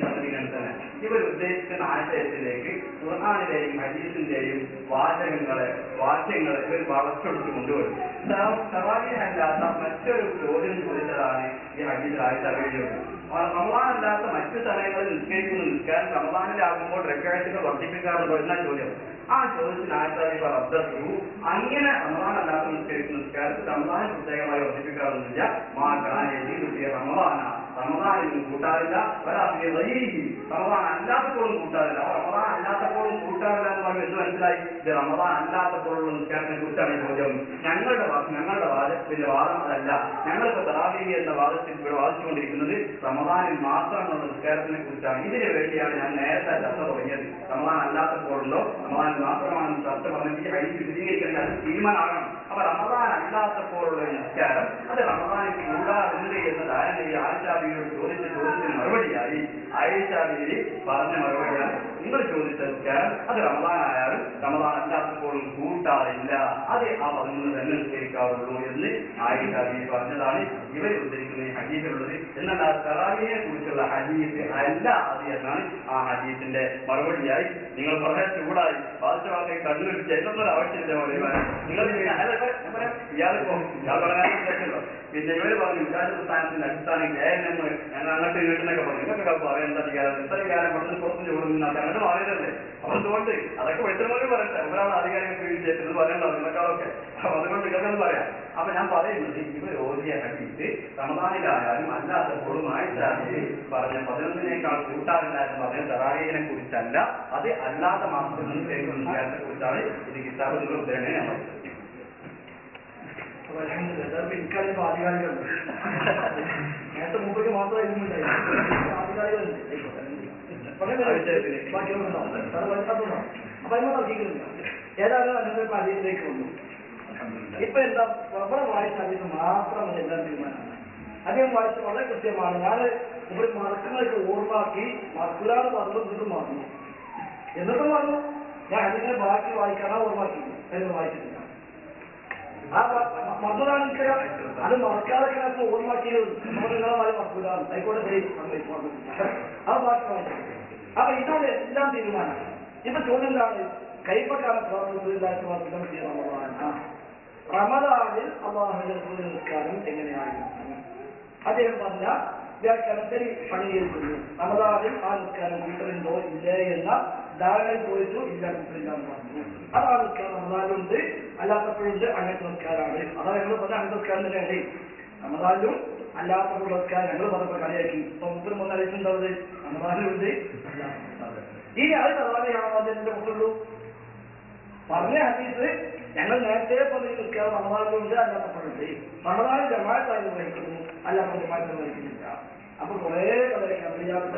സംഗതികൾ തന്നെ ഇവർ ഉദ്ദേശിക്കുന്ന ആശയത്തിലേക്ക് ഖുർആനിലെയും ഹദീസിന്റെയും വാക്യങ്ങളെ ഇവർ വളച്ചെടുത്ത് കൊണ്ടുവരും. തറാവീഹല്ലാത്ത മറ്റൊരു ചോദ്യം ചോദിച്ചതാണ് ഈ ഹദീസ് ആയിഷ ബീവിയോട്. റമദാനല്ലാത്ത മറ്റു സമയങ്ങളിൽ നിസ്കരിക്കുന്ന നിസ്കാരം റമദാനിലാകുമ്പോൾ റക്അത്തുകൾ വർദ്ധിപ്പിക്കാറുണ്ടോ എന്ന ചോദ്യം. ആ ചോദ്യത്തിന് ആയിഷ ബീവി റദ്ദു, അങ്ങനെ റമദാനല്ലാത്ത നിസ്കരിക്കുന്ന നിസ്കാരത്തിൽ റമദാനെ പ്രത്യേകമായി വർദ്ധിപ്പിക്കാറൊന്നുമില്ല. റമദാനിലും കൂട്ടാറില്ല, റമദാൻ അല്ലാത്തപ്പോഴും കൂട്ടാറില്ല. റമദാൻ അല്ലാത്തപ്പോഴും കൂട്ടാറില്ല എന്ന് പറയുമ്പോൾ എന്ത് മനസ്സിലായി? ഇത് റമദാൻ അല്ലാത്തപ്പോഴുള്ള നിസ്കാരത്തെ കുറിച്ചാണ് ഈ ചോദ്യം. ഞങ്ങളുടെ വാദത്തിന്റെ വാദം അതല്ല. ഞങ്ങൾക്ക് തറാവീഹ് എന്ന വാദത്തിൽ ഇവിടെ വാദിച്ചുകൊണ്ടിരിക്കുന്നത് റമദാനിൽ മാത്രമുള്ള നിസ്കാരത്തിനെ കുറിച്ചാണ്. ഇതിനു വേണ്ടിയാണ് ഞാൻ നേരത്തെ ചർച്ച തുടങ്ങിയത്. റമദാൻ അല്ലാത്തപ്പോഴുണ്ടോ റമദാനിൽ മാത്രമാണെന്ന് ചർച്ച പറഞ്ഞിട്ട് ഈ ഹദീസ് വിശദീകരിക്കേണ്ട തീരുമാനമാകണം. അപ്പൊ റമദാൻ അല്ലാത്തപ്പോഴുള്ള നിസ്കാരം അത് റമദാനിൽ കൂടാറുണ്ട് എന്ന ധാരണയിൽ ആയിഷ ബീവിയോട് ചോദ്യത്തിന് മറുപടിയായി ആയിഷ ബീവി പറഞ്ഞ മറുപടിയാണ്, നിങ്ങൾ ചോദിച്ച നിസ്കാരം അത് റമദാനായാലും റമദാൻ അല്ലാത്തപ്പോഴും കൂട്ടാറില്ല, അത് ആ 13 തന്നെ നിസ്കരിക്കാറുള്ളൂ എന്ന് ആയിഷ ബീവി പറഞ്ഞതാണ്. ഇവർ ഉദ്ദേശിക്കുന്ന ഈ ഹദീസിലുള്ളത്. എന്നാൽ ആ തറാവീഹിനെ കുറിച്ചുള്ള ഹദീസ് അല്ല അത് എന്നാണ് ആ ഹദീസിന്റെ മറുപടിയായി. നിങ്ങൾ വളരെ ചൂടായി ബാദശാഹി കണ്ണുപിടിച്ച് എന്നൊരു ആവശ്യമില്ല പറയുവാൻ. നിങ്ങൾ ഇയാൾ പറയാൻ ഉദ്ദേശമല്ലോ. പിന്നെ ഇവര് പറഞ്ഞു വികാസസ്ഥാനത്തിന്റെ അടിസ്ഥാനം KNM ഞങ്ങൾ അങ്ങോട്ട് വീട്ടിനൊക്കെ പറഞ്ഞു. ഇതൊക്കെ പറയേണ്ട അധികാരം ഇത്ര കാലം പെട്ടെന്ന് പുറത്ത് കൊടുക്കുന്ന അങ്ങോട്ട് മാറിയതല്ലേ. അപ്പൊ അതുകൊണ്ട് അതൊക്കെ വെട്ടുന്നവര് പറയട്ടെ, ഒരാൾ അധികാരികൾക്ക് വിജയിച്ചത് പറയണ്ടോ നിങ്ങളൊക്കെ. അപ്പൊ അതുകൊണ്ട് ഇതൊക്കെ പറയാം. അപ്പൊ ഞാൻ പറയുന്നത് ഇവർ ഓതിയ ഹദീസ് റമദാനിലായാലും അല്ലാത്തപ്പോഴും ആയിഷ ബീവി പറഞ്ഞ 11 കൂട്ടാറില്ല എന്ന് പറഞ്ഞ തറാവീഹിനെ കുറിച്ചല്ല, അത് അല്ലാത്ത മാസത്തിൽ നിന്ന് കേൾക്കുന്ന നിസ്കാരത്തെ കുറിച്ചാണ്. ഇത് കിതാബ് നിങ്ങൾ ഉദ്ദേശിക്കുന്നത് ഞാൻ പറഞ്ഞു. എനിക്കതിപ്പോ ആധികാരികളുണ്ട്. നേരത്തെ മുമ്പേക്ക് മാത്രമായിരുന്നു ആധികാരികളുണ്ട്. അപ്പൊ അതിനോട് അധികമില്ല. ഏതായാലും അതിന്റെ അതിലേക്ക് വന്നു. ഇപ്പൊ എന്താ പ്രബല വായിച്ച അതിന് മാത്രം എല്ലാം തീരുമാനമാണ്. അദ്ദേഹം വായിച്ച വളരെ കൃത്യമാണ്. ഞാൻ ഇവിടെ മറക്കുന്നതൊക്കെ ഓർമ്മാക്കി മറക്കില്ലാന്ന് പറഞ്ഞിട്ടും മറന്നു. എന്നിട്ടും മറന്നു. ഞാൻ അതിനെ ബാക്കി വായിക്കാനാ ഓർമ്മാക്കി എന്ന് വായിച്ചിട്ടില്ല. ആ മറന്നതാണ് എനിക്കറിയാം. അത് മറക്കാതൊക്കെ നമുക്ക് ഓർമ്മാക്കിയത് നിങ്ങളെ മറക്കൂലാണ്. ആയിക്കോട്ടെ ശരി ആ ബാക്കി വായിച്ചു. അപ്പൊ ഇതാണ് എല്ലാം തീരുമാനം. ഇപ്പൊ ചോദ്യം എന്താണ്? കൈപ്പക്കാരൻ റമദാനിൽ അല്ലാഹുവിന്റെ നിസ്കാരം എങ്ങനെയായിരുന്നു? അദ്ദേഹം പറഞ്ഞ വ്യാഖ്യാനത്തിൽ പണിയിരിക്കുന്നു. റമദാനിൽ ആ നിസ്കാരം കൂട്ടലുണ്ടോ ഇല്ലേ എന്ന ധാരണയിൽ ചോദിച്ചു. ഇല്ല, കൂട്ടലില്ലാന്ന് പറഞ്ഞു. അതാ നിസ്കാരം റമദാനിലുണ്ട്, അല്ലാത്തപ്പോഴുണ്ട്. അങ്ങനത്തെ നിസ്കാരമാണ്. അതാ ഞങ്ങൾ പറഞ്ഞ അങ്ങനത്തെ നിസ്കാരം തന്നെയാണ്. റമദാനിലും അല്ലാത്തപ്പോൾ നിസ്കാരം ഞങ്ങൾ പറഞ്ഞപ്പോൾ കളിയാക്കി. ഇപ്പൊ മുസ്ലിം ഒന്ന് അറിയിച്ചിട്ടുണ്ടാവുന്നത് റമദാനിലുണ്ട്. ഇനി അത് തറാവീഹാണോ അതിന്റെ മുക്കുള്ളൂ? പറഞ്ഞ ഹദീസ് ഞങ്ങൾ നേരത്തെ പറഞ്ഞ നിൽക്കാതെ റമദാനിലുണ്ട്, അല്ലാത്തപ്പോഴുണ്ട്. റമദാനിൽ ജമാഅത്തായി നിർവഹിക്കുന്നു, അല്ലാത്തപ്പോൾ ജമാഅത്ത് നിർവഹിക്കുന്നില്ല. അപ്പൊ കുറെ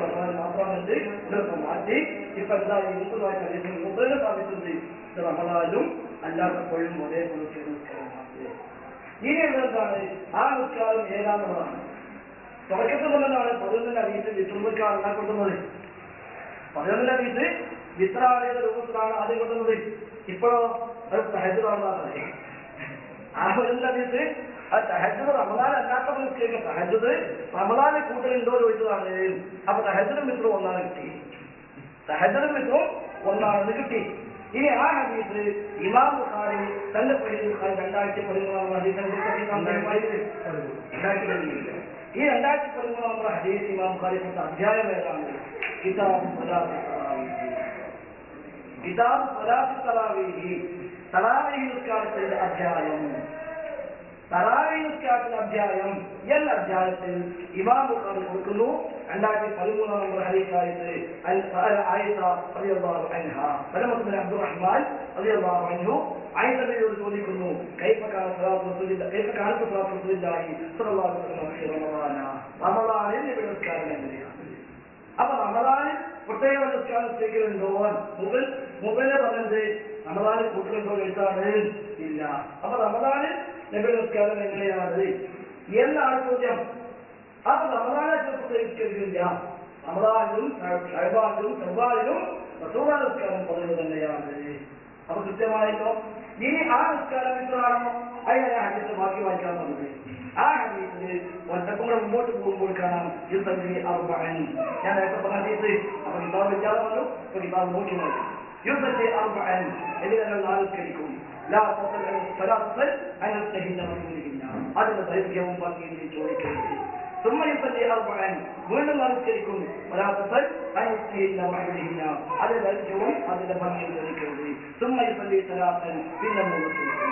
റമദാൻ മാത്രമാണിത്. ഇതൊക്കെ മാറ്റി ഇപ്പൊ എന്താ യൂസുമായി ഹദീസിൽ മുതലേ സാധിച്ചത് ഇത് റമദാനിലും അല്ലാത്തപ്പോഴും ഒരേ നിസ്കാരം മാത്രമേ. ഇനി എന്താണ് ആ നിസ്കാരം ഏതാണെന്നുള്ളതാണ്. തുടക്കത്തിൽ കൊണ്ടാണ് 11 ഹദീസ് വിത്രക്കാരനെ കൊണ്ടുവന്നത്. 11 ഹദീസ് വിത്രാളിയുടെ രൂപത്തിലാണ് ആദ്യം കൊണ്ടുവന്നത്. ഇപ്പോഴോ അത് തഹജ്ജുദാണെന്നാണ്. ആ 11 ഹദീസ് അത് തഹജ്ജുദ് റമദാൻ അല്ലാത്ത നിസ്കരിക്കുക. തഹജ്ജുദ് റമദാനെ കൂട്ടലുണ്ടോ ചോദിച്ചതാണ്. അപ്പൊ തഹജ്ജുദും മിത്രും ഒന്നാണ് കിട്ടി. തഹജ്ജുദും മിത്രും ഒന്നാണെന്ന് കിട്ടി. ഇനി ആ ഹദീസ് ഇമാം ബുഖാരി തന്റെ പേരിൽ 2013 ഹദീസ് ഈ 2013 ഹദീസ് ഇമാം ബുഖാരി അധ്യായം ഏതാണ്? കിതാബ് തറാവീഹ് നിസ്കാരത്തിന്റെ അധ്യായം. തറാവീഹ് നിസ്കാരത്തിന്റെ അധ്യായം എന്ന അധ്യായത്തിൽ ഇമാം ബുഖാരി കൊടുക്കുന്നു 2013 ഹദീസായിട്ട് ആയിഷ റളിയല്ലാഹു അൻഹ സലമത്ത് അബ്ദുറഹ്മാൻ റളിയല്ലാഹു അൻഹു ആയിഷയോട് ചോദിക്കുന്നു കൈഫ കാന സ്വലാത്തു റസൂലില്ലാഹി സ്വല്ലല്ലാഹു അലൈഹി വസല്ലം റമളാനിൽ നിസ്കാരം എങ്ങനെയാണ്? അപ്പൊ റമളാനിൽ പ്രത്യേക നിസ്കാരം സ്വീകരിക്കുന്നുണ്ടോ? മുകളിലെ പറഞ്ഞത് റമളാനിൽ കൂട്ടുന്നുണ്ടോ എഴുത്താണ് ഇല്ല. അപ്പൊ റമളാനിൽ നബി നിസ്കാരം എങ്ങനെയാണ് എന്നാണ് ചോദ്യം. അപ്പൊ റമളാനെ പ്രത്യേകിച്ചില്ല. റമളാനിലും ഷഅബാനിലും ഷവ്വാലിലും റസൂൽ നിസ്കാരം പറയുന്നത് തന്നെയാണ്. അപ്പൊ കൃത്യമായിട്ടോ ഇനി ആ നിസ്കാരം എത്രയാണോ അതിനെ ഹദീസ് ബാക്കി വായിക്കാൻ പറഞ്ഞത്. ആ ഹദീസിൽ ഒറ്റക്കും കൂടെ മുമ്പോട്ട് പോകുമ്പോൾ കാണാം യുസല്ലി അർബഅൻ. ഞാൻ നേരത്തെ പറഞ്ഞ ഹദീസ് അപ്പൊ കിതാബ് വിചാരം വന്നു. ഇപ്പൊ കിതാബ് നോക്കി നോക്കി യുസല്ലി അർബഅൻ എല്ലാം നാൽക്കരിക്കും. ലാ തസൽ സലാത്തൽ അനസ്തഹിന്ന റസൂലില്ല. അതിന്റെ ദൈർഘ്യവും ബാക്കി ചോദിക്കരുത്. ثم يصلي أربعا വീണ്ടും നമസ്കരിക്കും. വലാത്തൽ അനസ്തഹിന്ന റസൂലില്ല. അതിന്റെ ദൈർഘ്യവും അതിന്റെ ബാക്കിയും ചോദിക്കരുത്. ثم يصلي ثلاثا പിന്നെ മൂന്ന് ചോദിക്കും.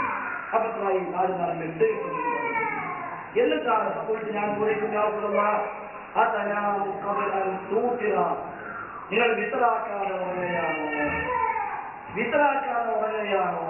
അപ്പൊ 4 എന്നിട്ടാണ് അപ്പോൾ ഞാൻ നിങ്ങൾ വിത്തറാക്കാതെ ഉറങ്ങുകയാണോ?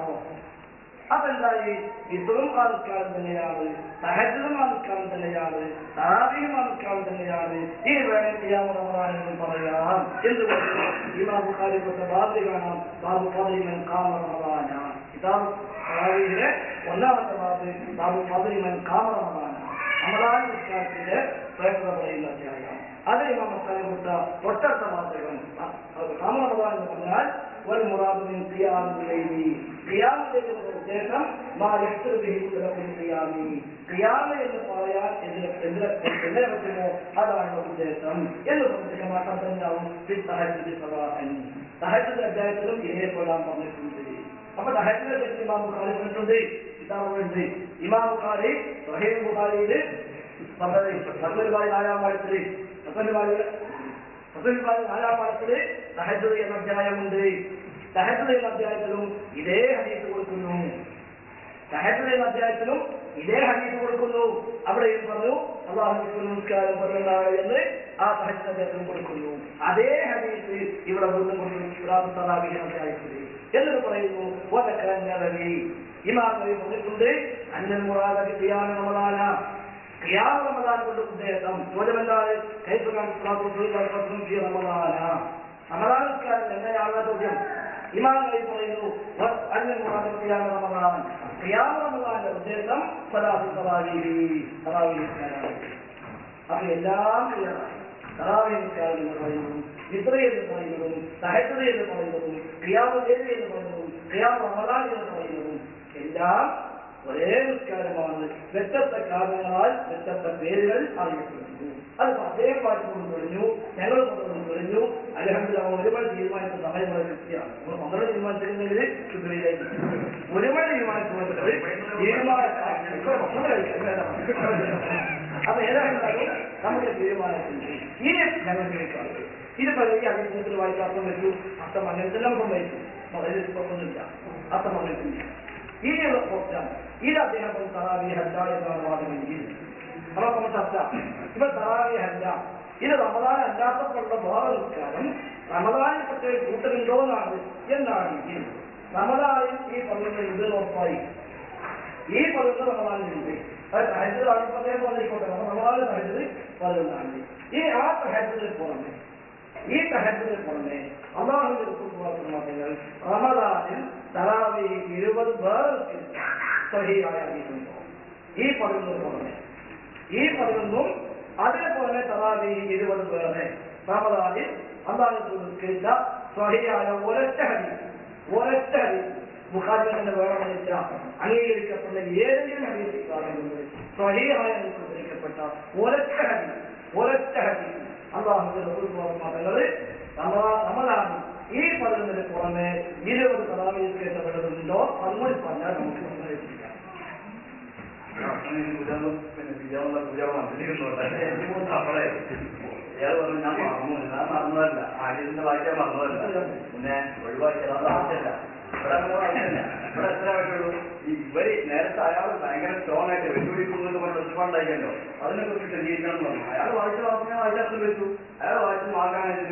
അതെന്തായി? വിത്തറും ആൾക്കാരും തന്നെയാണ്, തഹജ്ജുദും ആൾക്കാരും തന്നെയാണ്, തറാവീഹും ആൾക്കാരും തന്നെയാണ്. ഈ വേണമെന്ന് പറയാം. എന്തുകൊണ്ട് ഇമാം ബുഖാരി ബാബ് കാണാം. ബാബു ഫദ്ലിമൻ ഖാമ റമളാന. കിതാബ് തറാവീഹിലെ 1ാമത്തെ ബാബ് ബാബു ഫദ്ലിമൻ ഖാമ റമളാന. റമളാൻ നിസ്കാരത്തിന്റെ പ്രേരണ പറയുന്ന അധ്യായം. അത് ഇമാം ബുഖാരി കൊടുത്ത തൊട്ടടുത്ത വാചകം ഖാമ റമളാൻ എന്ന് പറഞ്ഞാൽ والمراد من قيام الليل قيام الليل ഉദ്ദേശം മാ യഹ്തറു ബിഹി മുതലഖുൽ ഖിയാമി. ഖിയാമ എന്ന് പറയാൻ എന്തിനെ പറ്റുമോ അതാണ് ഉദ്ദേശം എന്ന് പറഞ്ഞിട്ടുണ്ടാവും. തഹജ്ജുദ് അധ്യായത്തിലും ഇതേപോലെ പറഞ്ഞിട്ടുണ്ട്. അപ്പൊ തഹജ്ജുദിനെ പറ്റി ഇമാം ബുഖാരി പറഞ്ഞിട്ടുണ്ട്. കിതാബുണ്ട്. ഇമാം ബുഖാരി സഹീഹ് ബുഖാരിയില് 4ാം വാരത്തില് തഹജ്ജുദ് എന്ന അധ്യായമുണ്ട്. തഹജ്ജുദ് എന്ന അധ്യായത്തിലും ഇതേ ഹദീസ് കൊടുക്കുന്നു. അവിടെയും പറഞ്ഞു അല്ലാഹു നമസ്കാരം പറഞ്ഞതാണ് എന്ന് ആ തഹജ്ജുദ് അധ്യായത്തിലും കൊടുക്കുന്നു. അതേ ഹദീസ് ഇവിടെ വീണ്ടും കൊടുക്കുന്നു തറാവീഹ് അധ്യായത്തിൽ. എന്നിട്ട് പറയുന്നു ഇമാം നബി പറഞ്ഞിട്ടുണ്ട് അന്നൽ മുറാദ ബി ഖിയാം റമളാന. ഖിയാം റമളാൻ കൊണ്ട് ഉദ്ദേശം ചോദ്യമല്ലാതെ റമളാൻ നിസ്കാരം എങ്ങനെയാണ് ചോദ്യം. ഇമാം നബി പറയുന്നു അന്നൽ മുറാദ ബി ഖിയാം റമളാൻ. ഖിയാം റമളാന്റെ ഉദ്ദേശം സലാത്തു തറാവീഹ് നിസ്കാരമാണ്. അപ്പൊ എല്ലാം ക്ലിയറാണ്. തറാവീഹ് നിസ്കാരം എന്ന് പറയുന്നതും വിത്ർ എന്ന് പറയുന്നതും തഹജ്ജുദ് എന്ന് പറയുന്നതും ഖിയാമുൽ ലൈൽ എന്ന് പറയുന്നതും ഖിയാം റമളാൻ എന്ന് പറയുന്നതും എല്ലാം ഒരേ നിസ്കാരമാണ്. വ്യത്യസ്ത കാരണങ്ങളാൽ വ്യത്യസ്ത പേരുകൾ അറിയപ്പെടുന്നു. അത് അദ്ദേഹം പാട്ടുകൊണ്ട് കഴിഞ്ഞു, ഞങ്ങൾ കൊണ്ട് കഴിഞ്ഞു. അൽഹംദുലില്ലാഹ് ഒരുപാട് തീരുമാനിച്ച സമയം വളരെ കൃത്യമാണ്. നമ്മൾ 12 തീരുമാനിച്ചിരുന്നെങ്കിൽ ഒരുപാട് അപ്പൊ ഏതായിരുന്നാലും നമ്മുടെ തീരുമാനത്തിൽ ഇനി ഞങ്ങൾ കേൾക്കാം. ഇത് പറയുക അതിൽ വായിക്കാത്ത പറ്റൂ. അർത്ഥം അങ്ങനത്തെ സംഭവിക്കും. വളരെ ഒന്നുമില്ല. അർത്ഥം അങ്ങനത്തില്ല. ഇനിയുള്ള പ്രോഗ്രാം ഇത് അദ്ദേഹം തറാവീഹ് അല്ല എന്നാണ് വാദമെങ്കിൽ നമുക്ക് ചർച്ച. ഇപ്പൊ തറാവീഹ് അല്ല, ഇത് റമളാൻ അല്ലാത്തപ്പോഴുള്ള വേറെ നിസ്കാരം റമളാനിൽ പ്രത്യേക കൂട്ടലുണ്ടോ എന്നാണെങ്കിൽ റമളാനിൽ ഈ പറയുന്നത് ഉറപ്പായി. ഈ പറയുന്നത് റമളാനിലുണ്ട്. അത് തഹജ്ജുദ് ആദ്യം പറഞ്ഞിരിക്കോട്ടെ. റമളാനിൽ തഹജ്ജുദ് 11 ഈ ആ തഹജ്ജുദിന് പുറമെ അല്ലാഹുവിന്റെ റസൂൽ റമളാനിൽ തറാവീഹ് 20 വേറെ സ്വഹീഹായ ഹദീസുണ്ടോ? ഈ 11 പുറമെ അതിന് പുറമെ തറാവീഹ് 20 വേറെ റമളാനിൽ അല്ലാഹു നിസ്കരിച്ച സ്വഹീഹായ ഒരൊറ്റ ഹദീസ് ബുഖാരിയിൽ തന്നെ വേറെ ഹദീസ് അംഗീകരിക്കപ്പെട്ട ഏതെങ്കിലും ഹദീസ് സ്വഹീഹായ ഉദ്ധരിക്കപ്പെട്ട ഒരൊറ്റ ഹദീസ് അല്ലാഹുവിന്റെ റസൂൽ തങ്ങൾ റമളാനിൽ ഈ 11 പുറമെ 20 തറാവീഹ് നിസ്കരിക്കപ്പെട്ടതുണ്ടോ അതുകൂടി പറഞ്ഞാൽ നമുക്ക് മനസ്സിലാക്കാം. ഇയാൾ പറഞ്ഞു ഞാൻ മറന്നതല്ല, ആദ്യത്തിന്റെ വായിക്കാൻ മറന്നതല്ല, പിന്നെ ഒഴിവാക്കിയത് ആവശ്യമല്ല. ഇവിടെ എത്ര ആയിട്ടുള്ളൂ? ഇവര് നേരത്തെ അയാൾ ഭയങ്കര സ്ട്രോങ് ആയിട്ട് വെല്ലുവിളിക്കുന്നത് കൊണ്ട് ഒത്തുപാണ്ടായിക്കല്ലോ, അതിനെ കുറിച്ച് തെളിയിക്കണം എന്ന് പറഞ്ഞു. അയാൾ വായിച്ച വാക്കിനെ വായിച്ചർത്ഥം വെച്ചു. അയാൾ വായിച്ച് വാക്കാനായിട്ട്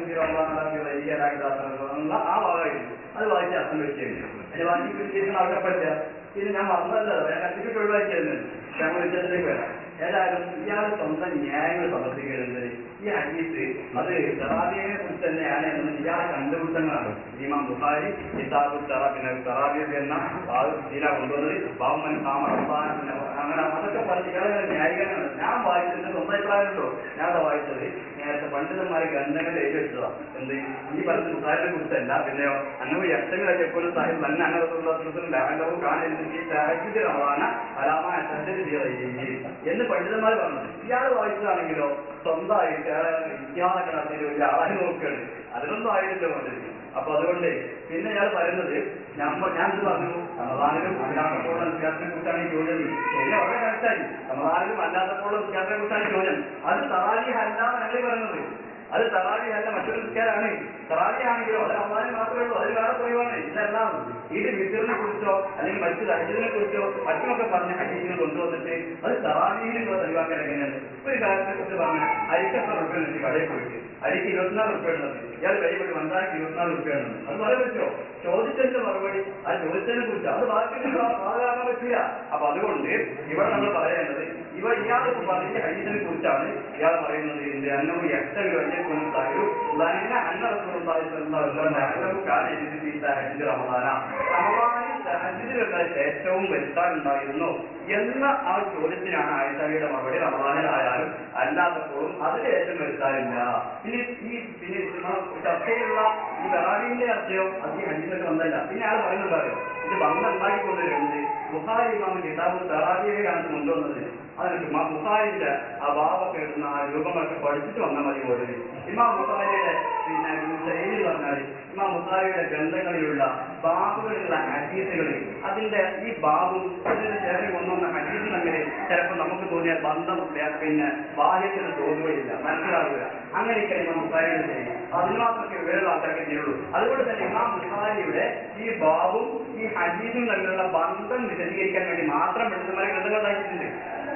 ആ ഭാഗമായിരുന്നു അത് വായിച്ച് അർത്ഥം വെച്ചിട്ടുണ്ട്. അതിന് വായിച്ച് പിടിച്ചിരിക്കുന്ന ആൾക്കാർ പഠിച്ച പിന്നെ ഞാൻ മറന്നതല്ലോ, ഞാൻ കത്തിട്ട് ഒഴിവാക്കിയായിരുന്നു. ഞങ്ങൾ വിദ്യാർത്ഥിയിലേക്ക് വരാം. ഏതായാലും ഇയാൾ സ്വന്തം ന്യായങ്ങൾ സമർപ്പിക്കുന്നത് ഈ ഹദീസ് അത് തറാവീഹിനെ കുറിച്ച് തന്നെയാണ് എന്ന് ഇയാളെ കണ്ടുപിടുത്തങ്ങളാണ്. ഇമാം ബുഖാരി കിതാബുൽ പിന്നെ തറാവീഹ് എന്ന ഇതിലാ കൊണ്ടുവന്നത്. ബാബുമൻ അങ്ങനെ അതൊക്കെ പറഞ്ഞ് ഇയാളെ ന്യായീകരണമാണ്. ഞാൻ വായിച്ചത് സ്വന്തം അഭിപ്രായമുണ്ടോ? ഞാനത് വായിച്ചത് നേരത്തെ പണ്ഡിതന്മാരെ ഗ്രന്ഥങ്ങൾ എഴുതി വെച്ചതാ. എന്ത് ഈ പറഞ്ഞ ബുഖാരിനെ കുറിച്ചല്ല. പിന്നെയോ അന്നൂർ എട്ടങ്ങളൊക്കെ എപ്പോഴും സാഹിബ് തന്നെ അങ്ങനത്തുള്ളതും കാണുന്നത് ഈ സാഹിത്യ റമദാന അലാമ എന്ന് പണ്ഡിതന്മാർ പറഞ്ഞത്. ഇയാൾ വായിച്ചതാണെങ്കിലോ സ്വന്തമായിട്ട് ഇയാളൊക്കെ നടത്തിയിട്ട് വലിയ ആളായി നോക്കുകയാണ്. അതിനൊന്നും ആയിട്ടില്ല പറഞ്ഞത്. അപ്പൊ അതുകൊണ്ട് പിന്നെ ഇയാൾ പറയുന്നത് ഞാനിത് പറഞ്ഞു റമദാനിലും അല്ലാത്തപ്പോഴുള്ള നിസ്കാരത്തിനെ കുറിച്ചാണ് ഈ ചോദ്യം. എന്നെ വളരെ കറക്റ്റായി. റമദാനിലും അല്ലാത്തപ്പോഴുള്ള നിസ്കാരത്തിനെ കുറിച്ചാണ് ചോദ്യം. അത് തറാവീഹ് അല്ല ഞങ്ങൾ പറയുന്നത്. അത് തറാവീഹ് അല്ല, മറ്റൊരു നിസ്കാരമാണ്. തറാവീഹ് ആണെങ്കിലോ അത് റമദാനിൽ മാത്രമേ ഉള്ളൂ, അത് വേറെ കുറവാണ്. ഇതെല്ലാം ഇത് വിത്തറിനെ കുറിച്ചോ അല്ലെങ്കിൽ മറ്റു തഹജ്ജുദിനെ കുറിച്ചോ മറ്റുമൊക്കെ പറഞ്ഞ ഹദീസിനെ കൊണ്ടുവന്നിട്ട് അത് തറാവീഹിനുള്ള തെളിവാക്കാൻ എങ്ങനെയാണ്? ഒരു കാര്യത്തെ കുറിച്ച് പറഞ്ഞ അരിക്ക് എത്ര റുപ്യ വെച്ച് കടയിൽ പോയിട്ട് അരിക്ക് 24 റുപ്യ ഉള്ളത് ഇയാൾ കഴിയുമ്പോൾ മന്ദാരിക്ക് 24 റുപ്യ ഉള്ളത് അത് പറയാൻ പറ്റുമോ? ചോദിച്ചതിന്റെ മറുപടി ആ ചോദിച്ചതിനെ കുറിച്ച് അത് ബാക്കി ഭാഗമാകാൻ പറ്റില്ല. അപ്പൊ അതുകൊണ്ട് ഇവിടെ നമ്മൾ പറയേണ്ടത് ഇയാൾക്ക് പറഞ്ഞ ഹദീസിനെ കുറിച്ചാണ് ഇയാൾ പറയുന്നത്. ഇതിന്റെ അന്നവും എട്ടൊരു ഏറ്റവും വരുത്താനുണ്ടായിരുന്നു എന്ന ആ ചോദ്യത്തിനാണ് ആയിഷയുടെ മറുപടി. റമദാനിലായാലും അല്ലാത്തപ്പോഴും അതിൽ ഏറ്റവും വരുത്താനില്ല. പിന്നെ പിന്നെ ചർച്ചയിലുള്ള ഈ തറാവീഹിന്റെ ചർച്ചയോ അത് ഈ ഹദീസിനൊക്കെ വന്നല്ല. പിന്നെ ആൾ പറയുന്നുണ്ടായോ ഇത് ബന്ധം ഉണ്ടാക്കിക്കൊണ്ടിരുന്നത് ബുഖാരി ഇമാം കിതാബ് തറാവീഹ് കാലത്ത് കൊണ്ടുവന്നത്. അതിന് ബുഖാരിന്റെ ആ ഭാവമൊക്കെ ഇടുന്ന ആ രൂപങ്ങളൊക്കെ പഠിച്ചിട്ട് വന്നാൽ മതി പോലെ. ഇമാം ബുഖാരിയുടെ പിന്നെ ശൈലി പറഞ്ഞാൽ ഇമാം ബുഖാരിയുടെ ഗ്രന്ഥങ്ങളിലുള്ള ബാബുകളിലുള്ള ഹദീസുകൾ അതിന്റെ ഈ ബാബും അതിന് ശേഷം കൊണ്ടുവന്ന ഹദീസും തമ്മിൽ ചിലപ്പോൾ നമുക്ക് തോന്നിയ ബന്ധം പിന്നെ ബാഹ്യത്തിന് തോന്നുകയില്ല, മനസ്സിലാവുക. അങ്ങനെയൊക്കെ ഇമാം ബുഖാരിയുടെ ശൈലി. അതിന് മാത്രമേ വേറെ ആൾക്കാർക്ക് ചെയ്യുള്ളൂ. അതുകൊണ്ട് തന്നെ ഇമാം ബുഖാരിയുടെ ഈ ബാബും ഈ ഹദീസും തമ്മിലുള്ള ബന്ധം വിശദീകരിക്കാൻ വേണ്ടി മാത്രം പണ്ഡിതന്മാരെ ഗ്രന്ഥങ്ങൾ ഉണ്ടാക്കിയിട്ടുണ്ട്.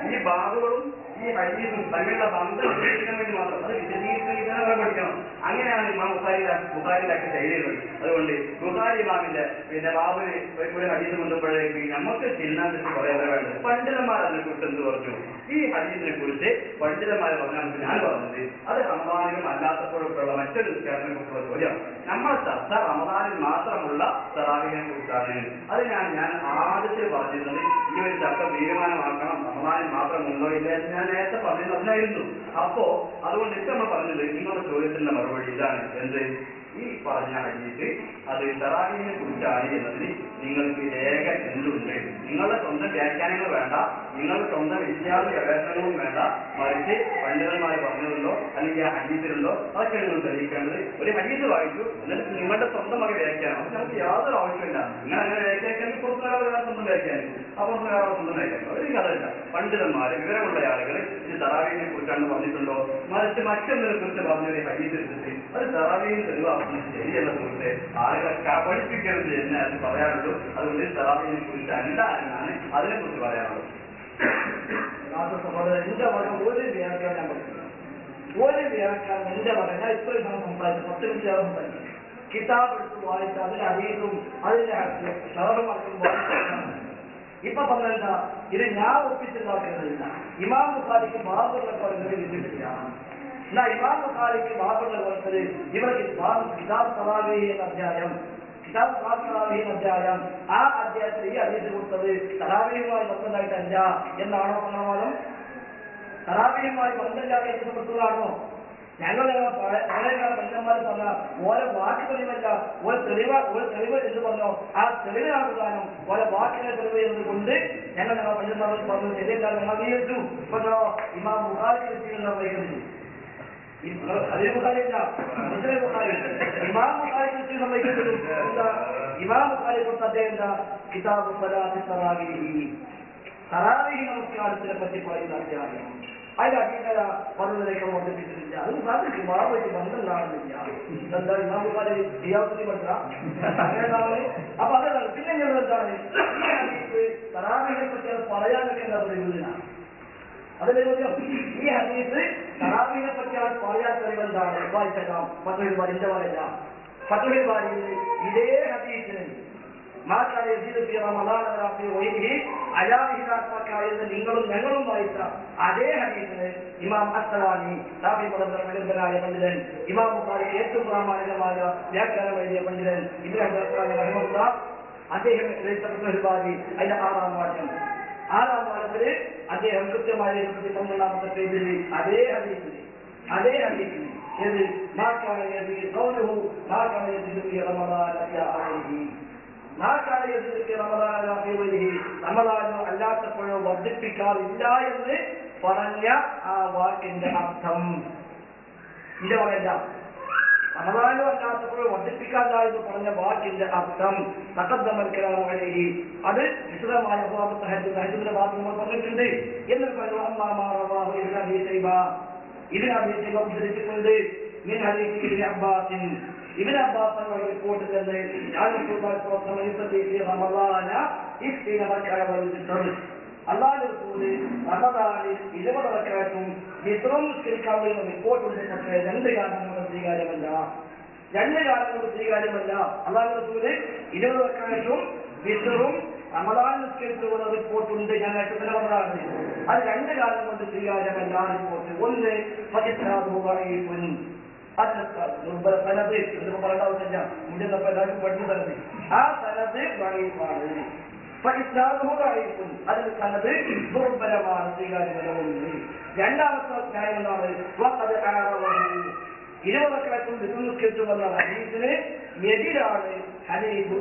ഈ ബാബുകളും ഈ ഹദീസും തമ്മിലുള്ള ബന്ധം വിശദീകരിക്കാൻ വേണ്ടി മാത്രം അത് വിശദീകരിക്കാൻ പഠിക്കണം. അങ്ങനെയാണ് ഇമാം ബുഖാരിയിലാക്കി ശൈലിയുള്ളത്. അതുകൊണ്ട് ബുഖാരി ഇമാമിന്റെ പിന്നെ ബാബുവിന് ഒരു ഹദീസ് കൊണ്ടുമ്പോഴേക്ക് നമുക്ക് ചിഹ്നത്തിൽ പറയാൻ വേണ്ടത് പണ്ഡിതന്മാർ അതിനെ കുറിച്ച് എന്ത് പറഞ്ഞു. ഈ ഹദീസിനെ കുറിച്ച് പണ്ഡിതന്മാർ പറഞ്ഞാൽ ഞാൻ പറഞ്ഞത് അത് റമദാനിലും അല്ലാത്തപ്പോഴൊക്കെയുള്ള മറ്റൊരു നിസ്കാരത്തിനെ കുറിച്ചുള്ള ചോദ്യം. നമ്മുടെ ചർച്ച റമദാനിൽ മാത്രമുള്ള തറാവീഹിനെ കുറിച്ചാണ്. അത് ഞാൻ ആദ്യത്തിൽ പറഞ്ഞിരുന്നത് ഈ ഒരു ചർച്ച തീരുമാനമാക്കണം, റമദാനിൽ മാത്രമുണ്ടോ ഇല്ല എന്ന് ഞാൻ നേരത്തെ പറഞ്ഞിരുന്നു. അപ്പോ അതുകൊണ്ട് ഇപ്പൊ നമ്മൾ പറഞ്ഞത് നിങ്ങളുടെ ചോദ്യത്തിന്റെ മറുപടി ഇതാണ്. എന്ത് ഈ പറഞ്ഞ ഹദീസ് അത് തറാവീഹിനെ കുറിച്ചാണ് എന്നതിന് നിങ്ങൾക്ക് രേഖ എന്തുണ്ട്? നിങ്ങളുടെ സ്വന്തം വ്യാഖ്യാനങ്ങൾ വേണ്ട, നിങ്ങളുടെ സ്വന്തം വിദ്യാർത്ഥി ഗവേഷണങ്ങളും വേണ്ട, മറിച്ച് പണ്ഡിതന്മാർ പറഞ്ഞതുണ്ടോ അല്ലെങ്കിൽ ആ ഹദീസിലുണ്ടോ അതൊക്കെ നിങ്ങൾ തെളിയിക്കേണ്ടത്. ഒരു ഹദീസ് വായിച്ചു എന്നിട്ട് നിങ്ങളുടെ സ്വന്തമായി വ്യാഖ്യാനം അത് നമുക്ക് യാതൊരു ആവശ്യമില്ല. നിങ്ങൾ അങ്ങനെ വ്യാഖ്യാനിക്കാൻ പുറത്തുകാരെ സ്വന്തം വ്യാഖ്യാനിക്കും, അപ്പുറത്തുകാരെ സ്വന്തം വ്യാഖ്യാനിക്കും. ഒരു കഥയില്ല. പണ്ഡിതന്മാർ വിവരമുള്ള ആളുകൾ ഇത് തറാവീഹിനെ കുറിച്ചാണ് പറഞ്ഞിട്ടുണ്ടോ മറിച്ച് മറ്റൊന്നിനെ കുറിച്ച് പറഞ്ഞൊരു ഹദീസ് എടുത്തിട്ട് അത് തറാവീഹിന് തെളിവാക്കുന്നത് ശരിയെന്ന സുഹൃത്തെ ആളുകളെ പഠിപ്പിക്കരുത് എന്ന് അത് പറയാറുള്ളൂ. അതുകൊണ്ട് തറാവീഹിനെ കുറിച്ച് അല്ല എന്നാണ് അതിനെ കുറിച്ച് പറയാറുള്ളത്. എന്റെ വക ഒരു വ്യാഖ്യാനം പഠിക്കുന്നു, ഒരു വ്യാഖ്യാനം എന്റെ വക. ഞാൻ ഇത്രയും സംസാരിച്ചു, 10 മിനിറ്റ് സംസാരിച്ചു. കിതാബ് എടുത്ത് വായിച്ച് അതിന്റെ ഹദീസും അതിന്റെ ഷറഹും വായിച്ചാണ്. ഇപ്പൊ പറഞ്ഞാ ഇത് ഞാൻ ഒപ്പിച്ചുണ്ടാക്കുന്നതില്ല. ഇമാം ബുഖാരിക്ക് ബാബുള്ള പറയുന്നത് വിധിപ്പില്ല. എന്നാ ഇമാം ബുഖാരിക്ക് ബാബുള്ള പറയുന്നത് ഇവർക്ക് കിതാബ് തറാവീഹ് എന്ന അധ്യായം, കിതാബ് തറാവീഹ് അധ്യായം, ആ അധ്യായത്തിൽ ഈ ഹദീസ് കൊടുത്തത് തറാവീഹുമായി ബന്ധമായിട്ടല്ല എന്നാണോ പ്രമാണം? തറാവീഹുമായി ബന്ധമില്ലാതെ കൊടുത്തതാണോ? ഞങ്ങളെക്കാൾ പണ്ഡിതന്മാർ പറഞ്ഞ ഓരോ വാക്ക് തെളിവല്ല, ഒരു തെളിവ് എന്ന് പറഞ്ഞോ ആ തെളിവിനാണ് പ്രധാനം. ഓരോ വാക്കിനെ തെളിവ് എന്നതുകൊണ്ട് ഞങ്ങൾ പണ്ഡിതന്മാർ പറഞ്ഞു ശരിയല്ല. ഞങ്ങൾ അംഗീകരിച്ചു. ഇപ്പോ ഇമാം ബുഖാരി നിർവഹിക്കുന്നു. അതിന് ബുഖാരിയല്ല, മുസ്ലിം ബുഖാരി. ഇമാം ബുഖാരി കുറിച്ച് സംഭവിക്കുന്നത് എന്താ? ഇമാം ബുഖാരി കുറിച്ച് അദ്ദേഹം എന്താ കിതാബ് സലാത്തി തറാവീഹി, തറാവീഹി നമസ്കാരത്തിനെ പറ്റി പറയുന്ന അധ്യായം. അതിൽ അടിയന്തര പറഞ്ഞതിലേക്ക് വർദ്ധിപ്പിച്ചിട്ടില്ല. അത് സാധിക്കും മാറുമായിട്ട് ബന്ധം കാണുന്നില്ല. എന്താ ഇമാം ബുഖാരി ജിയാസുദ്ദീൻ പഠിച്ച അങ്ങനെയാണ്. അപ്പൊ അതാണ്. പിന്നെ എന്താണ് ഈ ഹദീസ് തറാവീഹിനെ പറ്റി അത് പറയാനൊക്കെ എന്താ പറയുന്നതിനാണ് അതല്ലേ ചോദ്യം. ഈ ഹദീസ് തറാവീഹിനെ പറ്റിയാണ് പറയാൻ കഴിവെന്താണ് വായിച്ചേക്കാം. ഫത്ഹുൽ ബാരി എന്റെ പറയില്ല. ഫത്ഹുൽ ബാരിയിൽ ഇതേ ഹദീസിന് എന്ന് നിങ്ങളും ഞങ്ങളും വായിച്ച അതേ ഹദീസിന് ഇമാം അസ്സലാനി താബി പ്രഗത്ഭനായ പണ്ഡിതൻ, ഇമാം ബുഖാരിക്ക് ഏറ്റവും പ്രാമാണികമായ വ്യാഖ്യാനം എഴുതിയ പണ്ഡിതൻ ഇബ്നു റഹ്മത്തുള്ളാഹി അദ്ദേഹം ഫത്ഹുൽ ബാരി അതിന്റെ 6-ാം വാക്യം, 6-ാം വാക്യത്തില് അദ്ദേഹം കൃത്യമായ 11-ാമത്തെ പേജിൽ അതേ ഹദീസിന് ഏത് റമദാനോ അല്ലാത്തപ്പോഴോ വർദ്ധിപ്പിക്കാറില്ല എന്ന് പറഞ്ഞ ആ വാക്കിന്റെ അർത്ഥം ഇല്ല പറയല്ല. റമദാനോ അല്ലാത്തപ്പോഴോ വർദ്ധിപ്പിക്കാറില്ല എന്ന് പറഞ്ഞ വാക്കിന്റെ അർത്ഥം തഖദ്ദമൽക്കലാമി അത് വിശദമായ ഹദീസിന്റെ ഭാഗത്ത് നമ്മൾ പറഞ്ഞിട്ടുണ്ട് എന്ന് പറഞ്ഞു. ഇബ്നു അബീ ശൈബ ഉദ്ധരിച്ചിട്ടുണ്ട്. മിൻ ഹദീസ് ഇബ്നു അബ്ബാസ്, ഇബ്നു അബ്ബാസ് തങ്ങളുടെ റിപ്പോർട്ടിൽ നിന്ന് അല്ലാഹുവിന്റെ റസൂൽ റമദാനിൽ 20 റക്അത്തും വിത്റും നിസ്കരിക്കാമെന്ന റിപ്പോർട്ടുണ്ട്. പക്ഷേ 2 കാലം കൊണ്ട് സ്വീകാര്യമല്ല. അല്ലാഹുവിന്റെ റസൂൽ 20 റക്അത്തും വിത്റും റമദാൻ നിസ്കരിച്ചുള്ള റിപ്പോർട്ടുണ്ട്. ഞാൻ ഏറ്റവും പറഞ്ഞതാണ് അത് 2 കാലം കൊണ്ട് സ്വീകാര്യമല്ല റിപ്പോർട്ട്. ഒന്ന് ദുർബല സനത് എന്തൊക്കെ പറയേണ്ട ആവശ്യമില്ല. മുന്നേറ്റപ്പോ എല്ലാവർക്കും പഠിച്ചു തരുന്നത് ആ സനത് വഴീഫാണ്. അതിന് സനത് ദുർബലമാണ്, സ്വീകാര്യമല്ല. ഒന്ന്. രണ്ടാമത്തെ കാര്യം എന്താണ്? 20 റക്അത്തും വിത്റും നിസ്കരിച്ചു വന്ന ഹദീസിന് എതിരാണ് ഹദീസ്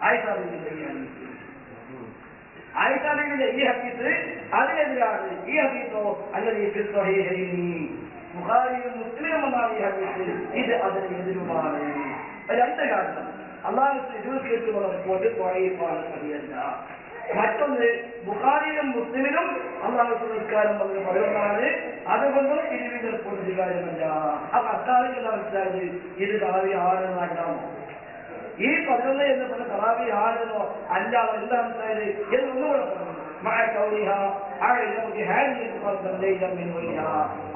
ആയിഷാബിന്റെ ഈ ഹദീസ് അതിനെതിരാണ്. ഈ ഹദീസോ അല്ലെങ്കിൽ ബുഖാരിയും മുസ്ലിമും എന്നാണ് ഈ ഹദീസ്. ഇത് അതിന് എതിരുമാണ്. 2 കാരണം. അല്ലാഹു കേട്ടുള്ള റിപ്പോർട്ട് ത്വഈഫാണ്, ശരിയല്ല. മറ്റൊന്ന് ബുഖാരിയിലും മുസ്ലിമിലും അല്ലാഹു നിസ്കാരം എന്ന് പറയുന്നതാണ്. അതുകൊണ്ടും ഇതിന്റെ റിപ്പോർട്ട് സ്വീകാര്യമല്ല. അപ്പൊ അത്താറിക്ക് മനസ്സിലായത് ഇത് തറാവി ആണെന്നാകാമോ? ഈ 11 എന്ന് പറഞ്ഞ തറാവി ആണെന്നോ അല്ല എന്താ മനസ്സിലായത് എന്നൊന്നുകൂടെ പറഞ്ഞു.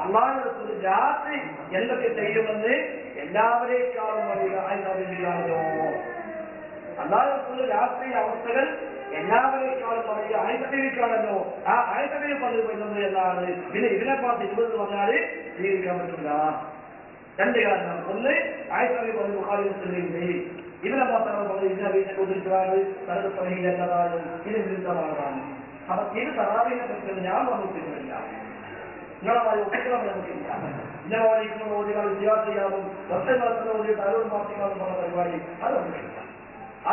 അള്ളാഹുവിന്റെ രാത്രി എന്തൊക്കെ ചെയ്യുമെന്ന് എല്ലാവരേക്കാളും അറിയുക ആയിട്ടാണോ? അള്ളാഹുവിന്റെ രാത്രി അവസ്ഥകൾ എല്ലാവരേക്കാളും പറയുക ആയിട്ടാണല്ലോ. ആ ആയിട്ടവരെ പറഞ്ഞു വരുന്നത് എന്നാണ്. പിന്നെ ഇതിനെ പാർട്ടി 20 പറഞ്ഞാൽ സ്വീകരിക്കാൻ പറ്റില്ല. 2 കാരണം. ഒന്ന് ആയിട്ടവരെ പറഞ്ഞു ബുഖാരി മുസ്ലിമിന്റെ ഇതിനെ മാത്രം പറഞ്ഞു ഇതിനെ ഉദ്ധരിച്ചതാണ് തനത് സഹിയിലെന്നതാണ് ഇത് വിരുദ്ധമാണതാണ്. അപ്പൊ ഇത് തറാവീഹിനെ പറ്റി ഞാൻ പറഞ്ഞിട്ടില്ല. നിങ്ങളെ ഒപ്പിക്കണം നമുക്കില്ല. ഇന്ന വായിക്കുന്ന ഓതികൾ വിദ്യാർത്ഥി ചെയ്യാവും ഒറ്റ നടത്തുന്ന ഓതി തലൂർ മാറ്റിക്കാനും പറഞ്ഞ പരിപാടി അതൊന്നുമില്ല.